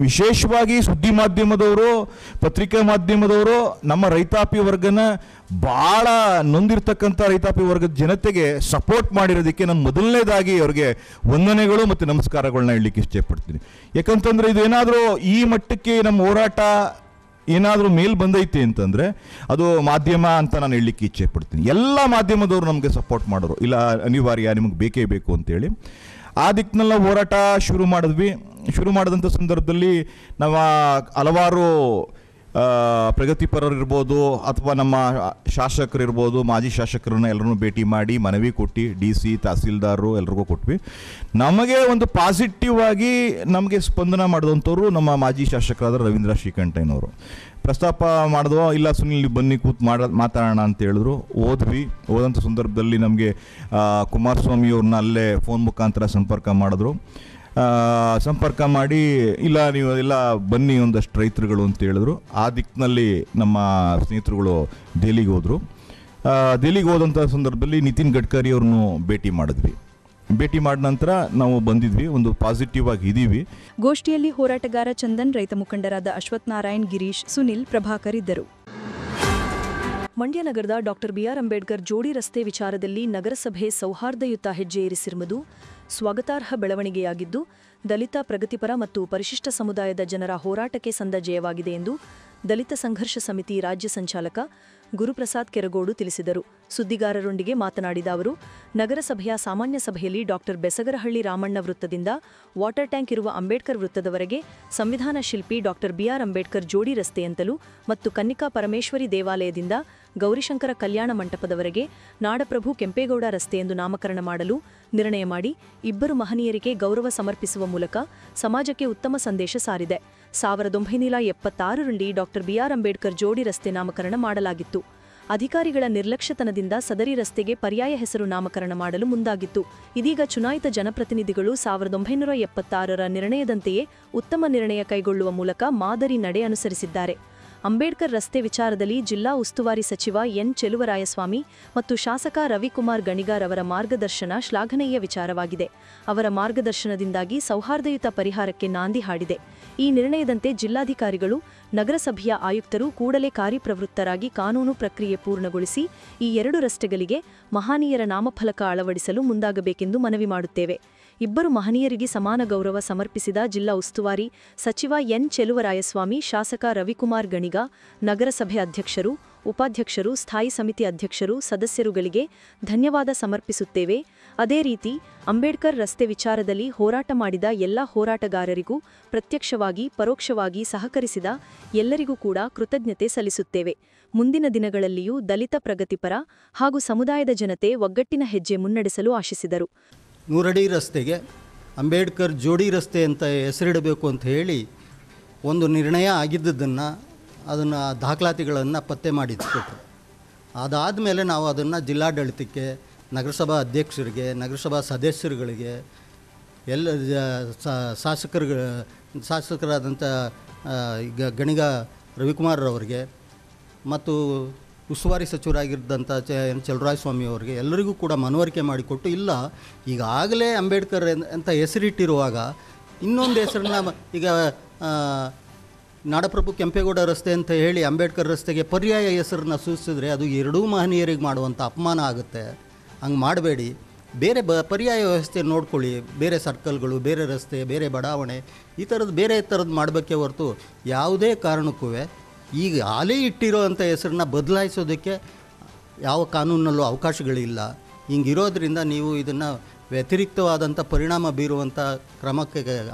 Speaker 10: ವಿಶೇಷವಾಗಿ ಸುದ್ದಿ ಮಾಧ್ಯಮದವರು, ಪತ್ರಿಕಾ ಮಾಧ್ಯಮದವರು ನಮ್ಮ ರೈತಾಪಿ ವರ್ಗನ ಭಾಳ ನೊಂದಿರ್ತಕ್ಕಂಥ ರೈತಾಪಿ ವರ್ಗದ ಜನತೆಗೆ ಸಪೋರ್ಟ್ ಮಾಡಿರೋದಕ್ಕೆ ನಾನು ಮೊದಲನೇದಾಗಿ ಅವ್ರಿಗೆ ವಂದನೆಗಳು ಮತ್ತು ನಮಸ್ಕಾರಗಳನ್ನ ಹೇಳಲಿಕ್ಕೆ ಇಷ್ಟಪಡ್ತೀನಿ. ಯಾಕಂತಂದರೆ ಇದು ಏನಾದರೂ ಈ ಮಟ್ಟಕ್ಕೆ ನಮ್ಮ ಹೋರಾಟ ಏನಾದರೂ ಮೇಲ್ ಬಂದೈತೆ ಅಂತಂದರೆ ಅದು ಮಾಧ್ಯಮ ಅಂತ ನಾನು ಹೇಳಲಿಕ್ಕೆ ಇಚ್ಛೆ ಪಡ್ತೀನಿ. ಎಲ್ಲ ಮಾಧ್ಯಮದವರು ನಮಗೆ ಸಪೋರ್ಟ್ ಮಾಡೋರು, ಇಲ್ಲ ಅನಿವಾರ್ಯ, ನಿಮಗೆ ಬೇಕೇ ಬೇಕು ಅಂತೇಳಿ ಆ ದಿಕ್ಕಿನೆಲ್ಲ ಹೋರಾಟ ಶುರು ಮಾಡಿದ್ವಿ. ಶುರು ಮಾಡಿದಂಥ ಸಂದರ್ಭದಲ್ಲಿ ನಾವು ಹಲವಾರು ಪ್ರಗತಿಪರರಿರ್ಬೋದು ಅಥವಾ ನಮ್ಮ ಶಾಸಕರಿರ್ಬೋದು, ಮಾಜಿ ಶಾಸಕರನ್ನ ಎಲ್ಲರನ್ನೂ ಭೇಟಿ ಮಾಡಿ ಮನವಿ ಕೊಟ್ಟು DC ತಹಸೀಲ್ದಾರರು ಎಲ್ರಿಗೂ ಕೊಟ್ವಿ. ನಮಗೆ ಒಂದು ಪಾಸಿಟಿವ್ ಆಗಿ ನಮಗೆ ಸ್ಪಂದನ ಮಾಡಿದಂಥವ್ರು ನಮ್ಮ ಮಾಜಿ ಶಾಸಕರಾದ ರವೀಂದ್ರ ಶ್ರೀಕಂಠಯ್ಯನವರು. ಪ್ರಸ್ತಾಪ ಮಾಡಿದ್ವೋ, ಇಲ್ಲ ಸುನಿಲ್ ಬನ್ನಿ ಕೂತು ಮಾತಾಡೋಣ ಅಂತ ಹೇಳಿದ್ರು. ಹೋದಂಥ ಸಂದರ್ಭದಲ್ಲಿ ನಮಗೆ ಕುಮಾರಸ್ವಾಮಿಯವ್ರನ್ನ ಅಲ್ಲೇ ಫೋನ್ ಮುಖಾಂತರ ಸಂಪರ್ಕ ಮಾಡಿದ್ರು. ಸಂಪರ್ಕ ಮಾಡಿ ಇಲ್ಲ ನೀವು ಎಲ್ಲ ಬನ್ನಿ ಒಂದಷ್ಟು ರೈತರುಗಳು ಅಂತ ಹೇಳಿದ್ರು. ಆ ದಿಕ್ಕಿನಲ್ಲಿ ನಮ್ಮ ಸ್ನೇಹಿತರುಗಳು ದೆಹಲಿಗೆ ಹೋದರು. ದೆಹಲಿಗೆ ಹೋದಂಥ ಸಂದರ್ಭದಲ್ಲಿ ನಿತಿನ್ ಗಡ್ಕರಿ ಅವ್ರನ್ನೂ ಭೇಟಿ ಮಾಡಿದ್ವಿ. ಭೇಟಿ ಮಾಡಿದ ನಂತರ ನಾವು ಬಂದಿದ್ವಿ, ಒಂದು ಪಾಸಿಟಿವ್ ಆಗಿ ಇದ್ದೀವಿ.
Speaker 5: ಗೋಷ್ಠಿಯಲ್ಲಿ ಹೋರಾಟಗಾರ ಚಂದನ್, ರೈತ ಮುಖಂಡರಾದ ಅಶ್ವಥ್ ನಾರಾಯಣ್, ಗಿರೀಶ್, ಸುನಿಲ್, ಪ್ರಭಾಕರ್ ಇದ್ದರು.
Speaker 1: ಮಂಡ್ಯ ನಗರದ ಡಾಕ್ಟರ್ BR ಅಂಬೇಡ್ಕರ್ ಜೋಡಿ ರಸ್ತೆ ವಿಚಾರದಲ್ಲಿ ನಗರಸಭೆ ಸೌಹಾರ್ದಯುತ ಹೆಜ್ಜೆ ಇರಿಸಿರುವುದು ಸ್ವಾಗತಾರ್ಹ ಬೆಳವಣಿಗೆಯಾಗಿದ್ದು, ದಲಿತ, ಪ್ರಗತಿಪರ ಮತ್ತು ಪರಿಶಿಷ್ಟ ಸಮುದಾಯದ ಜನರ ಹೋರಾಟಕ್ಕೆ ಸಂದ ಜಯವಾಗಿದೆ ಎಂದು ದಲಿತ ಸಂಘರ್ಷ ಸಮಿತಿ ರಾಜ್ಯ ಸಂಚಾಲಕ ಗುರುಪ್ರಸಾದ್ ಕೆರಗೋಡು ತಿಳಿಸಿದರು. ಸುದ್ದಿಗಾರರೊಂದಿಗೆ ಮಾತನಾಡಿದ ಅವರು, ನಗರಸಭೆಯ ಸಾಮಾನ್ಯ ಸಭೆಯಲ್ಲಿ ಡಾಕ್ಟರ್ ಬೆಸಗರಹಳ್ಳಿ ರಾಮಣ್ಣ ವೃತ್ತದಿಂದ ವಾಟರ್ ಟ್ಯಾಂಕ್ ಇರುವ ಅಂಬೇಡ್ಕರ್ ವೃತ್ತದವರೆಗೆ ಸಂವಿಧಾನ ಶಿಲ್ಪಿ ಡಾಕ್ಟರ್ BR ಅಂಬೇಡ್ಕರ್ ಜೋಡಿ ರಸ್ತೆಯಂತಲೂ ಮತ್ತು ಕನ್ನಿಕಾ ಪರಮೇಶ್ವರಿ ದೇವಾಲಯದಿಂದ ಗೌರಿಶಂಕರ ಕಲ್ಯಾಣ ಮಂಟಪದವರೆಗೆ ನಾಡಪ್ರಭು ಕೆಂಪೇಗೌಡ ರಸ್ತೆ ಎಂದು ನಾಮಕರಣ ಮಾಡಲು ನಿರ್ಣಯ ಮಾಡಿ ಇಬ್ಬರು ಮಹನೀಯರಿಗೆ ಗೌರವ ಸಮರ್ಪಿಸುವ ಮೂಲಕ ಸಮಾಜಕ್ಕೆ ಉತ್ತಮ ಸಂದೇಶ ಸಾರಿದೆ. 1976ರಲ್ಲಿ ಡಾಕ್ಟರ್ BR ಅಂಬೇಡ್ಕರ್ ಜೋಡಿ ರಸ್ತೆ ನಾಮಕರಣ ಮಾಡಲಾಗಿತ್ತು. ಅಧಿಕಾರಿಗಳ ನಿರ್ಲಕ್ಷ್ಯತನದಿಂದ ಸದರಿ ರಸ್ತೆಗೆ ಪರ್ಯಾಯ ಹೆಸರು ನಾಮಕರಣ ಮಾಡಲು ಮುಂದಾಗಿತ್ತು. ಇದೀಗ ಚುನಾಯಿತ ಜನಪ್ರತಿನಿಧಿಗಳು 1976ರ ನಿರ್ಣಯದಂತೆಯೇ ಉತ್ತಮ ನಿರ್ಣಯ ಕೈಗೊಳ್ಳುವ ಮೂಲಕ ಮಾದರಿ ನಡೆ ಅನುಸರಿಸಿದ್ದಾರೆ. ಅಂಬೇಡ್ಕರ್ ರಸ್ತೆ ವಿಚಾರದಲ್ಲಿ ಜಿಲ್ಲಾ ಉಸ್ತುವಾರಿ ಸಚಿವ ಎನ್ ಚೆಲುವರಾಯಸ್ವಾಮಿ ಮತ್ತು ಶಾಸಕ ರವಿಕುಮಾರ್ ಗಣಿಗಾರ್ ಅವರ ಮಾರ್ಗದರ್ಶನ ಶ್ಲಾಘನೀಯ ವಿಚಾರವಾಗಿದೆ. ಅವರ ಮಾರ್ಗದರ್ಶನದಿಂದಾಗಿ ಸೌಹಾರ್ದಯುತ ಪರಿಹಾರಕ್ಕೆ ನಾಂದಿ ಹಾಡಿದೆ. ಈ ನಿರ್ಣಯದಂತೆ ಜಿಲ್ಲಾಧಿಕಾರಿಗಳು, ನಗರಸಭೆಯ ಆಯುಕ್ತರು ಕೂಡಲೇ ಕಾರ್ಯಪ್ರವೃತ್ತರಾಗಿ ಕಾನೂನು ಪ್ರಕ್ರಿಯೆ ಪೂರ್ಣಗೊಳಿಸಿ ಈ ಎರಡು ರಸ್ತೆಗಳಿಗೆ ಮಹನೀಯರ ನಾಮಫಲಕ ಅಳವಡಿಸಲು ಮುಂದಾಗಬೇಕೆಂದು ಮನವಿ ಮಾಡುತ್ತೇವೆ. ಇಬ್ಬರು ಮಹನೀಯರಿಗೆ ಸಮಾನ ಗೌರವ ಸಮರ್ಪಿಸಿದ ಜಿಲ್ಲಾ ಉಸ್ತುವಾರಿ ಸಚಿವ ಎನ್ ಚೆಲುವರಾಯಸ್ವಾಮಿ, ಶಾಸಕ ರವಿಕುಮಾರ್ ಗಣಿಗ, ನಗರಸಭೆ ಅಧ್ಯಕ್ಷರು, ಉಪಾಧ್ಯಕ್ಷರು, ಸ್ಥಾಯಿ ಸಮಿತಿ ಅಧ್ಯಕ್ಷರು, ಸದಸ್ಯರುಗಳಿಗೆ ಧನ್ಯವಾದ ಸಮರ್ಪಿಸುತ್ತೇವೆ. ಅದೇ ರೀತಿ ಅಂಬೇಡ್ಕರ್ ರಸ್ತೆ ವಿಚಾರದಲ್ಲಿ ಹೋರಾಟ ಮಾಡಿದ ಎಲ್ಲ ಹೋರಾಟಗಾರರಿಗೂ, ಪ್ರತ್ಯಕ್ಷವಾಗಿ ಪರೋಕ್ಷವಾಗಿ ಸಹಕರಿಸಿದ ಎಲ್ಲರಿಗೂ ಕೂಡ ಕೃತಜ್ಞತೆ ಸಲ್ಲಿಸುತ್ತೇವೆ. ಮುಂದಿನ ದಿನಗಳಲ್ಲಿಯೂ ದಲಿತ, ಪ್ರಗತಿಪರ ಹಾಗೂ ಸಮುದಾಯದ ಜನತೆ ಒಗ್ಗಟ್ಟಿನ ಹೆಜ್ಜೆ ಮುನ್ನಡೆಸಲು ಆಶಿಸಿದರು.
Speaker 11: 100 ಅಡಿ ರಸ್ತೆಗೆ ಅಂಬೇಡ್ಕರ್ ಜೋಡಿ ರಸ್ತೆ ಅಂತ ಹೆಸರಿಡಬೇಕು ಅಂತ ಹೇಳಿ ಒಂದು ನಿರ್ಣಯ ಆಗಿದ್ದನ್ನು ಅದನ್ನು ದಾಖಲಾತಿಗಳನ್ನು ಪತ್ತೆ ಮಾಡಿಟ್ಕೊಟ್ರು. ಅದಾದಮೇಲೆ ನಾವು ಅದನ್ನು ಜಿಲ್ಲಾಡಳಿತಕ್ಕೆ, ನಗರಸಭಾ ಅಧ್ಯಕ್ಷರಿಗೆ, ನಗರಸಭಾ ಸದಸ್ಯರುಗಳಿಗೆ, ಎಲ್ಲ ಶಾಸಕರಾದಂಥ ಗಣಿಗ ರವಿಕುಮಾರ್ ಅವರಿಗೆ ಮತ್ತು ಉಸ್ತುವಾರಿ ಸಚಿವರಾಗಿದ್ದಂಥ ಚೆಲುವರಾಯಸ್ವಾಮಿ ಅವರಿಗೆ ಎಲ್ಲರಿಗೂ ಕೂಡ ಮನವರಿಕೆ ಮಾಡಿಕೊಟ್ಟು, ಇಲ್ಲ ಈಗಾಗಲೇ ಅಂಬೇಡ್ಕರ್ ಅಂತ ಹೆಸರಿಟ್ಟಿರುವಾಗ ಇನ್ನೊಂದು ಹೆಸರನ್ನ ಈಗ ನಾಡಪ್ರಭು ಕೆಂಪೇಗೌಡ ರಸ್ತೆ ಅಂತ ಹೇಳಿ ಅಂಬೇಡ್ಕರ್ ರಸ್ತೆಗೆ ಪರ್ಯಾಯ ಹೆಸರನ್ನ ಸೂಚಿಸಿದ್ರೆ ಅದು ಎರಡೂ ಮಹನೀಯರಿಗೆ ಮಾಡುವಂಥ ಅಪಮಾನ ಆಗುತ್ತೆ. ಹಂಗೆ ಮಾಡಬೇಡಿ, ಬೇರೆ ಪರ್ಯಾಯ ವ್ಯವಸ್ಥೆ ನೋಡ್ಕೊಳ್ಳಿ. ಬೇರೆ ಸರ್ಕಲ್ಗಳು, ಬೇರೆ ರಸ್ತೆ, ಬೇರೆ ಬಡಾವಣೆ, ಈ ಥರದ್ದು ಬೇರೆ ಥರದ್ದು ಮಾಡಬೇಕೇ ಹೊರತು ಯಾವುದೇ ಕಾರಣಕ್ಕೂ ಈಗ ಹಾಲೇ ಇಟ್ಟಿರೋ ಅಂಥ ಹೆಸರನ್ನ ಬದಲಾಯಿಸೋದಕ್ಕೆ ಯಾವ ಕಾನೂನಲ್ಲೂ ಅವಕಾಶಗಳಿಲ್ಲ. ಹಿಂಗಿರೋದ್ರಿಂದ ನೀವು ಇದನ್ನು ವ್ಯತಿರಿಕ್ತವಾದಂಥ ಪರಿಣಾಮ ಬೀರುವಂಥ ಕ್ರಮಕ್ಕೆ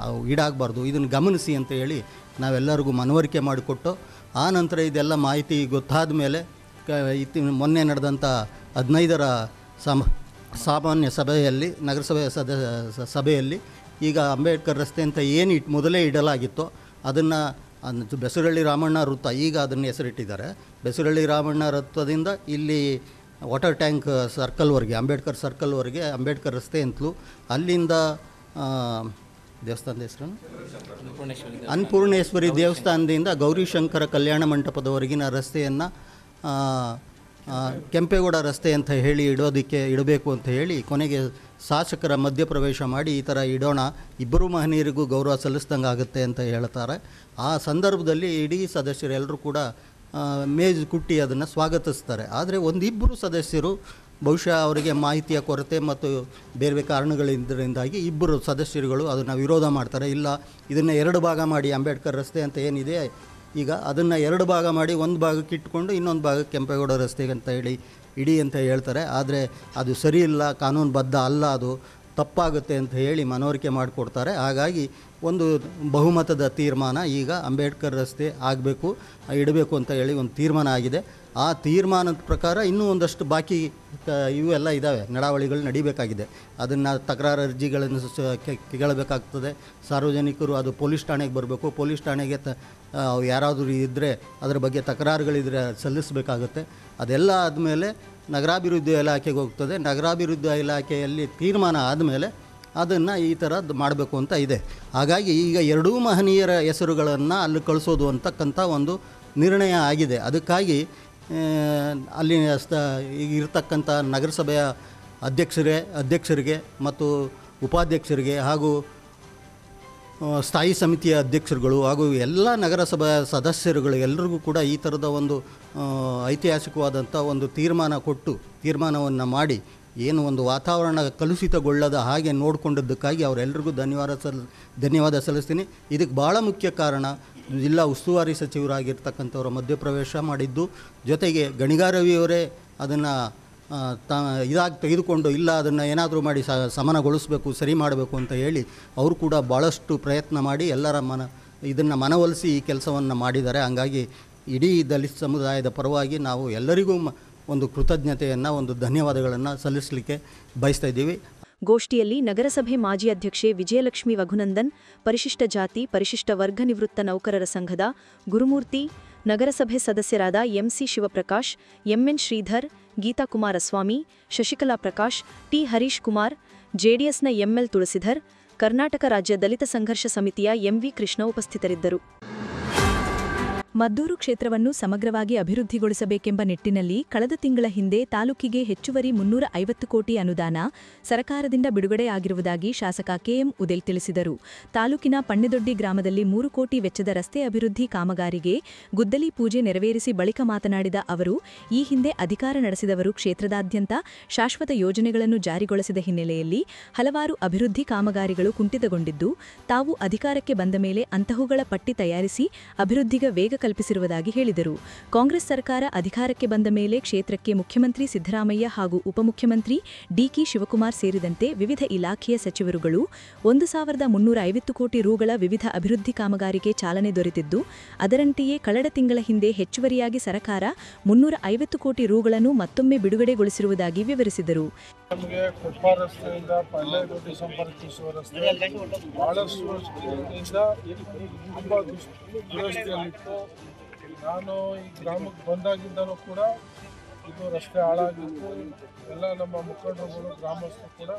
Speaker 11: ಈಡಾಗಬಾರ್ದು. ಇದನ್ನು ಗಮನಿಸಿ ಅಂತ ಹೇಳಿ ನಾವೆಲ್ಲರಿಗೂ ಮನವರಿಕೆ ಮಾಡಿಕೊಟ್ಟು, ಆ ನಂತರ ಇದೆಲ್ಲ ಮಾಹಿತಿ ಗೊತ್ತಾದ ಮೇಲೆ ಮೊನ್ನೆ ನಡೆದಂಥ 15ರ ಸಾಮಾನ್ಯ ಸಭೆಯಲ್ಲಿ, ನಗರಸಭೆಯ ಸಭೆಯಲ್ಲಿ ಈಗ ಅಂಬೇಡ್ಕರ್ ರಸ್ತೆ ಅಂತ ಏನು ಮೊದಲೇ ಇಡಲಾಗಿತ್ತೋ ಅದನ್ನು ಬೆಸರಳ್ಳಿ ರಾಮಣ್ಣ ವೃತ್ತ, ಈಗ ಅದನ್ನು ಹೆಸರಿಟ್ಟಿದ್ದಾರೆ. ಬೆಸರಳ್ಳಿ ರಾಮಣ್ಣ ವೃತ್ತದಿಂದ ಇಲ್ಲಿ ವಾಟರ್ ಟ್ಯಾಂಕ್ ಸರ್ಕಲ್ವರೆಗೆ, ಅಂಬೇಡ್ಕರ್ ಸರ್ಕಲ್ವರೆಗೆ ಅಂಬೇಡ್ಕರ್ ರಸ್ತೆ ಅಂತಲೂ, ಅಲ್ಲಿಂದ ದೇವಸ್ಥಾನದ ಹೆಸರು ಅನ್ನಪೂರ್ಣೇಶ್ವರಿ ದೇವಸ್ಥಾನದಿಂದ ಗೌರಿಶಂಕರ ಕಲ್ಯಾಣ ಮಂಟಪದವರೆಗಿನ ರಸ್ತೆಯನ್ನು ಕೆಂಪೇಗೌಡ ರಸ್ತೆ ಅಂತ ಹೇಳಿ ಇಡಬೇಕು ಅಂತ ಹೇಳಿ ಕೊನೆಗೆ ಶಾಸಕರ ಮಧ್ಯಪ್ರವೇಶ ಮಾಡಿ ಈ ಥರ ಇಡೋಣ, ಇಬ್ಬರು ಮಹನೀಯರಿಗೂ ಗೌರವ ಸಲ್ಲಿಸ್ದಂಗೆ ಆಗುತ್ತೆ ಅಂತ ಹೇಳ್ತಾರೆ. ಆ ಸಂದರ್ಭದಲ್ಲಿ ಇಡೀ ಸದಸ್ಯರೆಲ್ಲರೂ ಕೂಡ ಮೇಜು ಕುಟ್ಟಿ ಅದನ್ನು ಸ್ವಾಗತಿಸ್ತಾರೆ. ಆದರೆ ಒಂದಿಬ್ಬರು ಸದಸ್ಯರು ಬಹುಶಃ ಅವರಿಗೆ ಮಾಹಿತಿಯ ಕೊರತೆ ಮತ್ತು ಬೇರೆ ಕಾರಣಗಳಿಂದಾಗಿ ಇಬ್ಬರು ಸದಸ್ಯರುಗಳು ಅದನ್ನು ವಿರೋಧ ಮಾಡ್ತಾರೆ. ಇಲ್ಲ, ಇದನ್ನು 2 ಭಾಗ ಮಾಡಿ, ಅಂಬೇಡ್ಕರ್ ರಸ್ತೆ ಅಂತ ಏನಿದೆ ಈಗ ಅದನ್ನು 2 ಭಾಗ ಮಾಡಿ, ಒಂದು ಭಾಗಕ್ಕೆ ಇಟ್ಕೊಂಡು ಇನ್ನೊಂದು ಭಾಗಕ್ಕೆ ಕೆಂಪೇಗೌಡ ರಸ್ತೆಗೆ ಅಂತ ಹೇಳಿ ಇಡಿ ಅಂತ ಹೇಳ್ತಾರೆ. ಆದರೆ ಅದು ಸರಿ ಇಲ್ಲ, ಕಾನೂನುಬದ್ಧ ಅಲ್ಲ. ಅದು ತಪ್ಪಾಗುತ್ತೆ ಅಂತ ಹೇಳಿ ಮನವರಿಕೆ ಮಾಡಿಕೊಡ್ತಾರೆ. ಹಾಗಾಗಿ ಒಂದು ಬಹುಮತದ ತೀರ್ಮಾನ ಈಗ ಅಂಬೇಡ್ಕರ್ ರಸ್ತೆ ಆಗಬೇಕು, ಇಡಬೇಕು ಅಂತ ಹೇಳಿ ಒಂದು ತೀರ್ಮಾನ ಆಗಿದೆ. ಆ ತೀರ್ಮಾನದ ಪ್ರಕಾರ ಇನ್ನೂ ಒಂದಷ್ಟು ಬಾಕಿ ಇವೆಲ್ಲ ಇದ್ದಾವೆ, ನಡಾವಳಿಗಳು ನಡಿಬೇಕಾಗಿದೆ. ಅದನ್ನು ತಕರಾರು ಅರ್ಜಿಗಳನ್ನು ಕೇಳಬೇಕಾಗ್ತದೆ. ಸಾರ್ವಜನಿಕರು ಅದು ಪೊಲೀಸ್ ಠಾಣೆಗೆ ಬರಬೇಕು. ಪೊಲೀಸ್ ಠಾಣೆಗೆ ಯಾರಾದರೂ ಇದ್ದರೆ ಅದರ ಬಗ್ಗೆ ತಕರಾರುಗಳಿದ್ದರೆ ಸಲ್ಲಿಸಬೇಕಾಗುತ್ತೆ. ಅದೆಲ್ಲ ಆದಮೇಲೆ ನಗರಾಭಿವೃದ್ಧಿ ಇಲಾಖೆಗೆ ಹೋಗ್ತದೆ. ನಗರಾಭಿವೃದ್ಧಿ ಇಲಾಖೆಯಲ್ಲಿ ತೀರ್ಮಾನ ಆದಮೇಲೆ ಅದನ್ನು ಈ ಥರದ್ದು ಮಾಡಬೇಕು ಅಂತ ಇದೆ. ಹಾಗಾಗಿ ಈಗ ಎರಡೂ ಮಹನೀಯರ ಹೆಸರುಗಳನ್ನು ಅಲ್ಲಿ ಕಳಿಸೋದು ಅಂತಕ್ಕಂಥ ಒಂದು ನಿರ್ಣಯ ಆಗಿದೆ. ಅದಕ್ಕಾಗಿ ಅಲ್ಲಿ ಈಗ ಇರ್ತಕ್ಕಂಥ ನಗರಸಭೆಯ ಅಧ್ಯಕ್ಷರಿಗೆ ಮತ್ತು ಉಪಾಧ್ಯಕ್ಷರಿಗೆ ಹಾಗೂ ಸ್ಥಾಯಿ ಸಮಿತಿಯ ಅಧ್ಯಕ್ಷರುಗಳು ಹಾಗೂ ಎಲ್ಲ ನಗರಸಭಾ ಸದಸ್ಯರುಗಳು ಎಲ್ಲರಿಗೂ ಕೂಡ ಈ ಥರದ ಒಂದು ಐತಿಹಾಸಿಕವಾದಂಥ ಒಂದು ತೀರ್ಮಾನವನ್ನು ಮಾಡಿ ಏನು ಒಂದು ವಾತಾವರಣ ಕಲುಷಿತಗೊಳ್ಳದ ಹಾಗೆ ನೋಡಿಕೊಂಡದ್ದಕ್ಕಾಗಿ ಅವರೆಲ್ಲರಿಗೂ ಧನ್ಯವಾದ ಸಲ್ಲಿಸ್ತೀನಿ. ಇದಕ್ಕೆ ಭಾಳ ಮುಖ್ಯ ಕಾರಣ ಜಿಲ್ಲಾ ಉಸ್ತುವಾರಿ ಸಚಿವರಾಗಿರ್ತಕ್ಕಂಥವ್ರ ಮಧ್ಯಪ್ರವೇಶ ಮಾಡಿದ್ದು, ಜೊತೆಗೆ ಗಣಿಗಾರವಿಯವರೇ ಅದನ್ನು ತೆಗೆದುಕೊಂಡು ಇಲ್ಲ ಅದನ್ನು ಏನಾದರೂ ಮಾಡಿ ಸಮನಗೊಳಿಸಬೇಕು, ಸರಿ ಮಾಡಬೇಕು ಅಂತ ಹೇಳಿ ಅವರು ಕೂಡ ಭಾಳಷ್ಟು ಪ್ರಯತ್ನ ಮಾಡಿ ಎಲ್ಲರ ಇದನ್ನು ಮನವೊಲಿಸಿ ಈ ಕೆಲಸವನ್ನು ಮಾಡಿದ್ದಾರೆ. ಹಂಗಾಗಿ ಇಡೀ ದಲಿತ ಸಮುದಾಯದ ಪರವಾಗಿ ನಾವು ಎಲ್ಲರಿಗೂ ಒಂದು ಕೃತಜ್ಞತೆಯನ್ನು, ಒಂದು ಧನ್ಯವಾದಗಳನ್ನು ಸಲ್ಲಿಸಲಿಕ್ಕೆ ಬಯಸ್ತಾ ಇದ್ದೀವಿ.
Speaker 5: ಗೋಷ್ಠಿಯಲ್ಲಿ ನಗರಸಭೆ ಮಾಜಿ ಅಧ್ಯಕ್ಷೆ ವಿಜಯಲಕ್ಷ್ಮಿ ವಘುನಂದನ್, ಪರಿಶಿಷ್ಟ ಜಾತಿ ಪರಿಶಿಷ್ಟ ವರ್ಗ ನಿವೃತ್ತ ನೌಕರರ ಸಂಘದ ಗುರುಮೂರ್ತಿ, ನಗರಸಭೆ ಸದಸ್ಯರಾದ MC Shivaprakash, MN Sridhar, Geetha Kumaraswamy, Shashikala Prakash, T Harish Kumar, ಜೆಡಿಎಸ್ನ ಎಂಎಲ್ ತುಳಸಿಧರ್, ಕರ್ನಾಟಕ ರಾಜ್ಯ ದಲಿತ ಸಂಘರ್ಷ ಸಮಿತಿಯ ಎಂವಿ ಕೃಷ್ಣ ಉಪಸ್ಥಿತರಿದ್ದರು. ಮದ್ದೂರು ಕ್ಷೇತ್ರವನ್ನು ಸಮಗ್ರವಾಗಿ ಅಭಿವೃದ್ಧಿಗೊಳಿಸಬೇಕೆಂಬ ನಿಟ್ಟಿನಲ್ಲಿ ಕಳೆದ ತಿಂಗಳ ಹಿಂದೆ ತಾಲೂಕಿಗೆ ಹೆಚ್ಚುವರಿ 350 ಕೋಟಿ ಅನುದಾನ ಸರ್ಕಾರದಿಂದ ಬಿಡುಗಡೆಯಾಗಿರುವುದಾಗಿ ಶಾಸಕ ಕೆಎಂ ಉದೇಲ್ ತಿಳಿಸಿದರು. ತಾಲೂಕಿನ ಪಣ್ಣೆದೊಡ್ಡಿ ಗ್ರಾಮದಲ್ಲಿ 3 ಕೋಟಿ ವೆಚ್ಚದ ರಸ್ತೆ ಅಭಿವೃದ್ಧಿ ಕಾಮಗಾರಿಗೆ ಗುದ್ದಲಿ ಪೂಜೆ ನೆರವೇರಿಸಿ ಬಳಿಕ ಮಾತನಾಡಿದ ಅವರು, ಈ ಹಿಂದೆ ಅಧಿಕಾರ ನಡೆಸಿದವರು ಕ್ಷೇತ್ರದಾದ್ಯಂತ ಶಾಶ್ವತ ಯೋಜನೆಗಳನ್ನು ಜಾರಿಗೊಳಿಸಿದ ಹಿನ್ನೆಲೆಯಲ್ಲಿ ಹಲವಾರು ಅಭಿವೃದ್ಧಿ ಕಾಮಗಾರಿಗಳು ಕುಂಠಿತಗೊಂಡಿದ್ದು, ತಾವು ಅಧಿಕಾರಕ್ಕೆ ಬಂದ ಮೇಲೆ ಅಂತಹುಗಳ ಪಟ್ಟಿ ತಯಾರಿಸಿ ಅಭಿವೃದ್ಧಿಗೆ ವೇಗ ಕಲ್ಪಿಸಿರುವುದಾಗಿ ಹೇಳಿದರು. ಕಾಂಗ್ರೆಸ್ ಸರ್ಕಾರ ಅಧಿಕಾರಕ್ಕೆ ಬಂದ ಮೇಲೆ ಕ್ಷೇತ್ರಕ್ಕೆ ಮುಖ್ಯಮಂತ್ರಿ ಸಿದ್ದರಾಮಯ್ಯ ಹಾಗೂ ಉಪಮುಖ್ಯಮಂತ್ರಿ ಡಿಕೆ ಶಿವಕುಮಾರ್ ಸೇರಿದಂತೆ ವಿವಿಧ ಇಲಾಖೆಯ ಸಚಿವರುಗಳು 1350 ಕೋಟಿ ರುಗಳ ವಿವಿಧ ಅಭಿವೃದ್ಧಿ ಕಾಮಗಾರಿಗೆ ಚಾಲನೆ ದೊರೆತಿದ್ದು, ಅದರಂತೆಯೇ ಕಳೆದ ತಿಂಗಳ ಹಿಂದೆ ಹೆಚ್ಚುವರಿಯಾಗಿ ಸರ್ಕಾರ 350 ಕೋಟಿ ರುಗಳನ್ನು ಮತ್ತೊಮ್ಮೆ ಬಿಡುಗಡೆಗೊಳಿಸಿರುವುದಾಗಿ ವಿವರಿಸಿದರು.
Speaker 12: ನಮಗೆ ಕೊಪ್ಪ ರಸ್ತೆಯಿಂದ ಪಣ್ಣೆದೊಡ್ಡಿ ಸಂಪರ್ಕಿಸುವ ರಸ್ತೆ ಬಹಳಷ್ಟು ವರ್ಷಗಳಿಂದ ತುಂಬ ದುರಸ್ತಿಯಲ್ಲಿತ್ತು. ನಾನು ಈ ಗ್ರಾಮಕ್ಕೆ ಬಂದಾಗಿದ್ದನೂ ಕೂಡ ಇದು ರಸ್ತೆ ಹಾಳಾಗಿತ್ತು. ಎಲ್ಲ ನಮ್ಮ ಮುಖಂಡರುಗಳು ಗ್ರಾಮಸ್ಥರು ಕೂಡ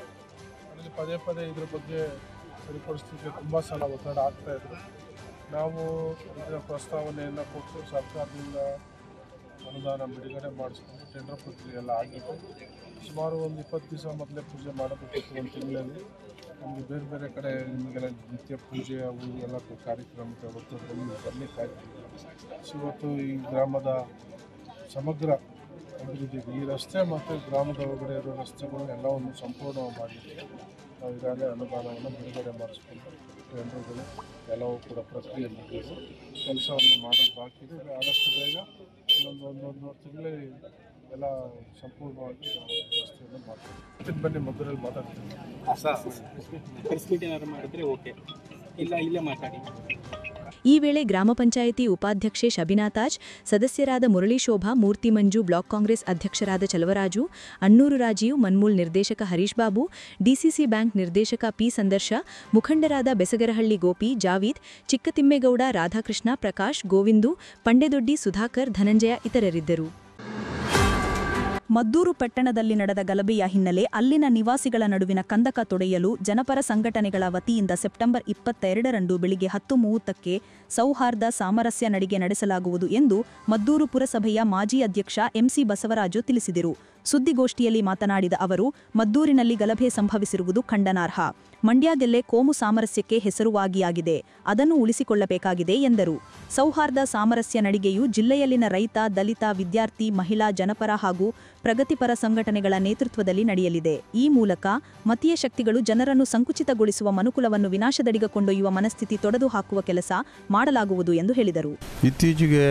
Speaker 12: ನನಗೆ ಪದೇ ಪದೇ ಇದ್ರ ಬಗ್ಗೆ ಸರಿಪಡಿಸಲಿಕ್ಕೆ ತುಂಬ ಸಲ ಒತ್ತಡ ಆಗ್ತಾಯಿದ್ರು. ನಾವು ಇದರ ಪ್ರಸ್ತಾವನೆಯನ್ನು ಕೊಟ್ಟು ಸರ್ಕಾರದಿಂದ ಅನುದಾನ ಬಿಡುಗಡೆ ಮಾಡಿಸ್ಕೊಂಡು ಟೆಂಡರ್ ಪ್ರಕ್ರಿಯೆ ಎಲ್ಲ ಆಗಿತ್ತು. ಸುಮಾರು ಒಂದು 20 ದಿವಸ ಮೊದಲೇ ಪೂಜೆ ಮಾಡಬೇಕಿತ್ತು. ಒಂದು ತಿಂಗಳಲ್ಲಿ ನಮಗೆ ಬೇರೆ ಬೇರೆ ಕಡೆ ನಿಮಗೆಲ್ಲ ನಿತ್ಯ ಪೂಜೆ ಅವು ಎಲ್ಲ ಕಾರ್ಯಕ್ರಮಕ್ಕೆ ಒತ್ತಡದಲ್ಲಿ ಬರಲಿಕ್ಕಾಗ್ತದೆ. ಇವತ್ತು ಈ ಗ್ರಾಮದ ಸಮಗ್ರ ಅಭಿವೃದ್ಧಿಗೆ ಈ ರಸ್ತೆ ಮತ್ತು ಗ್ರಾಮದ ಒಳಗಡೆ ಇರೋ ರಸ್ತೆಗಳು ಎಲ್ಲವನ್ನು ಸಂಪೂರ್ಣವಾಗಿ ಮಾಡಲಿಕ್ಕೆ ನಾವು ಈಗಾಗಲೇ ಅನುದಾನವನ್ನು ಬಿಡುಗಡೆ ಮಾಡಿಸ್ಕೊಂಡು ಟೆಂಡರ್ಗಳು ಎಲ್ಲವೂ ಕೂಡ ಪ್ರಕ್ರಿಯೆ ಮುಗಿದು ಕೆಲಸವನ್ನು ಮಾಡೋದು ಬಾಕಿ ಇದೆ. ಆದಷ್ಟು ಬೇಗ ಒಂದು ತಿಂಗಳೇ ಎಲ್ಲ ಸಂಪೂರ್ಣವಾಗಿ ವ್ಯವಸ್ಥೆಯನ್ನು ಮಾಡ್ತೀವಿ. ಬನ್ನಿ ಮದ್ದೂರಲ್ಲಿ ಮಾತಾಡ್ತೀವಿ. ಮಾಡಿದ್ರೆ ಓಕೆ, ಇಲ್ಲ ಇಲ್ಲೇ ಮಾತಾಡಿ.
Speaker 5: ಈ ವೇಳೆ ಗ್ರಾಮ ಪಂಚಾಯಿತಿ ಉಪಾಧ್ಯಕ್ಷೆ ಶಬಿನಾ ತಾಜ್, ಸದಸ್ಯರಾದ ಮುರಳಿ ಶೋಭಾ, ಮೂರ್ತಿ ಮಂಜು, ಬ್ಲಾಕ್ ಕಾಂಗ್ರೆಸ್ ಅಧ್ಯಕ್ಷರಾದ ಚಲವರಾಜು, ಅಣ್ಣೂರು ರಾಜೀವ್, ಮನ್ಮೂಲ್ ನಿರ್ದೇಶಕ ಹರೀಶ್ ಬಾಬು, ಡಿಸಿಸಿ ಬ್ಯಾಂಕ್ ನಿರ್ದೇಶಕ ಪಿ ಸಂದರ್ಶ, ಮುಖಂಡರಾದ ಬೆಸಗರಹಳ್ಳಿ ಗೋಪಿ, ಜಾವೀದ್, ಚಿಕ್ಕತಿಮ್ಮೇಗೌಡ, ರಾಧಾಕೃಷ್ಣ, ಪ್ರಕಾಶ್, ಗೋವಿಂದು, ಪಂಡೆದೊಡ್ಡಿ, ಸುಧಾಕರ್, ಧನಂಜಯ ಇತರರಿದ್ದರು.
Speaker 13: ಮದ್ದೂರು ಪಟ್ಟಣದಲ್ಲಿ ನಡೆದ ಗಲಭೆಯ ಹಿನ್ನೆಲೆ ಅಲ್ಲಿನ ನಿವಾಸಿಗಳ ನಡುವಿನ ಕಂದಕ ತೊಡೆಯಲು ಜನಪರ ಸಂಘಟನೆಗಳ ವತಿಯಿಂದ ಸೆಪ್ಟೆಂಬರ್ 22ರಂದು ಬೆಳಿಗ್ಗೆ 10:30ಕ್ಕೆ ಸೌಹಾರ್ದ ಸಾಮರಸ್ಯ ನಡಿಗೆ ನಡೆಸಲಾಗುವುದು ಎಂದು ಮದ್ದೂರು ಪುರಸಭೆಯ ಮಾಜಿ ಅಧ್ಯಕ್ಷ ಎಂಸಿ ಬಸವರಾಜು ತಿಳಿಸಿದರು. ಸುದ್ದಿಗೋಷ್ಠಿಯಲ್ಲಿ ಮಾತನಾಡಿದ ಅವರು, ಮದ್ದೂರಿನಲ್ಲಿ ಗಲಭೆ ಸಂಭವಿಸಿರುವುದು ಖಂಡನಾರ್ಹ. ಮಂಡ್ಯ ಜಿಲ್ಲೆ ಕೋಮು ಸಾಮರಸ್ಯಕ್ಕೆ ಹೆಸರುವಾಸಿಯಾಗಿದೆ, ಅದನ್ನು ಉಳಿಸಿಕೊಳ್ಳಬೇಕಾಗಿದೆ ಎಂದರು. ಸೌಹಾರ್ದ ಸಾಮರಸ್ಯ ನಡಿಗೆಯು ಜಿಲ್ಲೆಯಲ್ಲಿನ ರೈತ, ದಲಿತ, ವಿದ್ಯಾರ್ಥಿ, ಮಹಿಳಾ, ಜನಪರ ಹಾಗೂ ಪ್ರಗತಿಪರ ಸಂಘಟನೆಗಳ ನೇತೃತ್ವದಲ್ಲಿ ನಡೆಯಲಿದೆ. ಈ ಮೂಲಕ ಮತೀಯ ಶಕ್ತಿಗಳು ಜನರನ್ನು ಸಂಕುಚಿತಗೊಳಿಸುವ ಮನುಕುಲವನ್ನು ವಿನಾಶದಡಿಗೆ ಕೊಂಡೊಯ್ಯುವ ಮನಸ್ಥಿತಿ ತೊಡೆದು ಹಾಕುವ ಕೆಲಸ ಮಾಡಲಾಗುವುದು ಎಂದು ಹೇಳಿದರು.
Speaker 14: ಇತ್ತೀಚೆಗೆ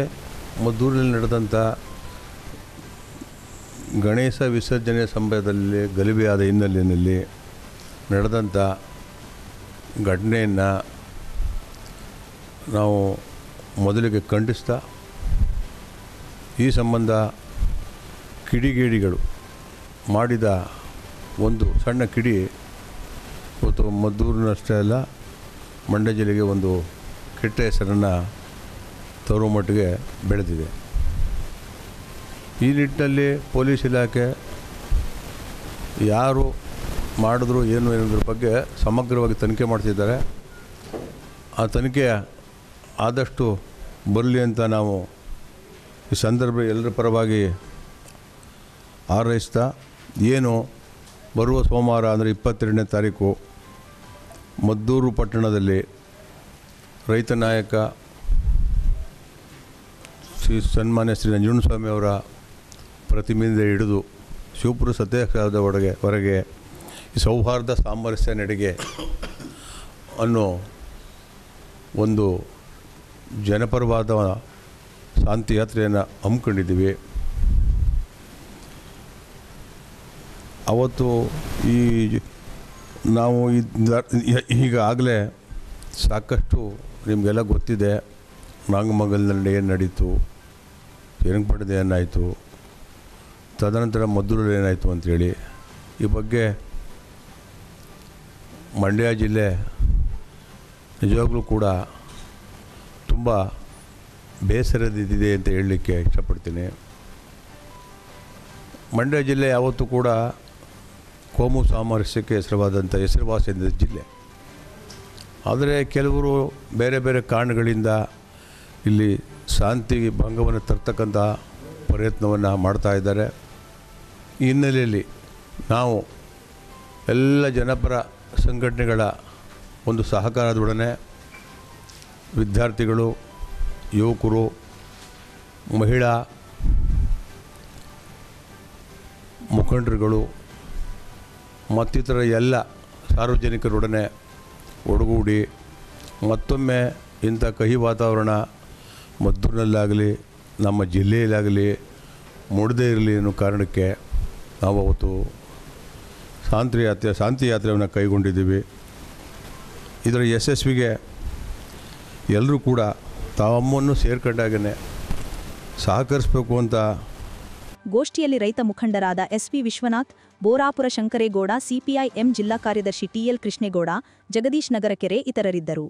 Speaker 14: ಮದ್ದೂರಿನಲ್ಲಿ ನಡೆದಂಥ ಗಣೇಶ ವಿಸರ್ಜನೆ ಸಮಯದಲ್ಲಿ ಗಲಭೆಯಾದ ಹಿನ್ನೆಲೆಯಲ್ಲಿ ನಡೆದಂಥ ಘಟನೆಯನ್ನು ನಾವು ಮೊದಲಿಗೆ ಖಂಡಿಸ್ತಾ ಈ ಸಂಬಂಧ ಕಿಡಿಗೇಡಿಗಳು ಮಾಡಿದ ಒಂದು ಸಣ್ಣ ಕಿಡಿ ಇವತ್ತು ಮದ್ದೂರಿನಷ್ಟೇ ಅಲ್ಲ ಮಂಡ್ಯ ಜಿಲ್ಲೆಗೆ ಒಂದು ಕೆಟ್ಟ ಹೆಸರನ್ನು ತರುವ ಮಟ್ಟಿಗೆ ಬೆಳೆದಿದೆ. ಈ ನಿಟ್ಟಿನಲ್ಲಿ ಪೊಲೀಸ್ ಇಲಾಖೆ ಯಾರು ಮಾಡಿದ್ರು ಏನು ಅನ್ನೋದ್ರ ಬಗ್ಗೆ ಸಮಗ್ರವಾಗಿ ತನಿಖೆ ಮಾಡ್ತಿದ್ದಾರೆ. ಆ ತನಿಖೆ ಆದಷ್ಟು ಬರಲಿ ಅಂತ ನಾವು ಈ ಸಂದರ್ಭ ಎಲ್ಲರ ಪರವಾಗಿ ಹಾರೈಸ್ತಾ, ಏನು ಬರುವ ಸೋಮವಾರ ಅಂದರೆ 22ನೇ ತಾರೀಕು ಮದ್ದೂರು ಪಟ್ಟಣದಲ್ಲಿ ರೈತ ನಾಯಕ ಸನ್ಮಾನ್ಯ ಶ್ರೀ ನಂಜುಂಡಸ್ವಾಮಿ ಅವರ ಪ್ರತಿಮೆಯಿಂದ ಹಿಡಿದು ಶಿವಪುರ ಸತ್ಯಾಗ್ರಹದವರೆಗೆ ಈ ಸೌಹಾರ್ದ ಸಾಮರಸ್ಯ ನಡಿಗೆ ಅನ್ನೋ ಒಂದು ಜನಪರವಾದ ಶಾಂತಿ ಯಾತ್ರೆಯನ್ನು ಹಮ್ಮಿಕೊಂಡಿದ್ದೀವಿ. ಅವತ್ತು ನಾವು ಈಗಾಗಲೇ ಸಾಕಷ್ಟು ನಿಮಗೆಲ್ಲ ಗೊತ್ತಿದೆ. ನಾಗಮಂಗಲದಲ್ಲಿ ಏನು ನಡೀತು, ಶ್ರೀರಂಗಪಟ್ಟಣದ ಏನಾಯಿತು, ತದನಂತರ ಮದ್ದೂರಲ್ಲಿ ಏನಾಯಿತು ಅಂಥೇಳಿ ಈ ಬಗ್ಗೆ ಮಂಡ್ಯ ಜಿಲ್ಲೆ ನಿಜವಾಗ್ಲೂ ಕೂಡ ತುಂಬ ಬೇಸರದಿದೆ ಅಂತ ಹೇಳಲಿಕ್ಕೆ ಇಷ್ಟಪಡ್ತೀನಿ. ಮಂಡ್ಯ ಜಿಲ್ಲೆ ಯಾವತ್ತೂ ಕೂಡ ಕೋಮು ಸಾಮರಸ್ಯಕ್ಕೆ ಹೆಸರುವಾಸಿಯಾದ ಜಿಲ್ಲೆ. ಆದರೆ ಕೆಲವರು ಬೇರೆ ಬೇರೆ ಕಾರಣಗಳಿಂದ ಇಲ್ಲಿ ಶಾಂತಿ ಭಂಗವನ್ನು ತರ್ತಕ್ಕಂಥ ಪ್ರಯತ್ನವನ್ನು ಮಾಡ್ತಾ ಇದ್ದಾರೆ. ಈ ಹಿನ್ನೆಲೆಯಲ್ಲಿ ನಾವು ಎಲ್ಲ ಜನಪರ ಸಂಘಟನೆಗಳ ಒಂದು ಸಹಕಾರದೊಡನೆ ವಿದ್ಯಾರ್ಥಿಗಳು, ಯುವಕರು, ಮಹಿಳಾ ಮುಖಂಡರುಗಳು ಮತ್ತಿತರ ಎಲ್ಲ ಸಾರ್ವಜನಿಕರೊಡನೆ ಒಡಗೂಡಿ ಮತ್ತೊಮ್ಮೆ ಇಂಥ ಕಹಿ ವಾತಾವರಣ ಮದ್ದೂರಿನಲ್ಲಾಗಲಿ ನಮ್ಮ ಜಿಲ್ಲೆಯಲ್ಲಾಗಲಿ ಮೂಡದೇ ಇರಲಿ ಅನ್ನೋ ಕಾರಣಕ್ಕೆ ನಾವು ಅವತ್ತು ಶಾಂತಿ ಯಾತ್ರೆಯನ್ನು ಕೈಗೊಂಡಿದ್ದೀವಿ. ಇದರ ಯಶಸ್ವಿಗೆ ಎಲ್ಲರೂ ಕೂಡ ತಾವಮ್ಮನ್ನು ಸೇರ್ಕೊಂಡಾಗೇ ಸಹಕರಿಸಬೇಕು ಅಂತ.
Speaker 13: ಗೋಷ್ಠಿಯಲ್ಲಿ ರೈತ ಮುಖಂಡರಾದ SV Vishwanath, Borapura Shankaregowda, CPI M ಜಿಲ್ಲಾ ಕಾರ್ಯದರ್ಶಿ ಟಿಎಲ್ ಕೃಷ್ಣೇಗೌಡ, ಜಗದೀಶ್ ನಗರಕೆರೆ ಇತರರಿದ್ದರು.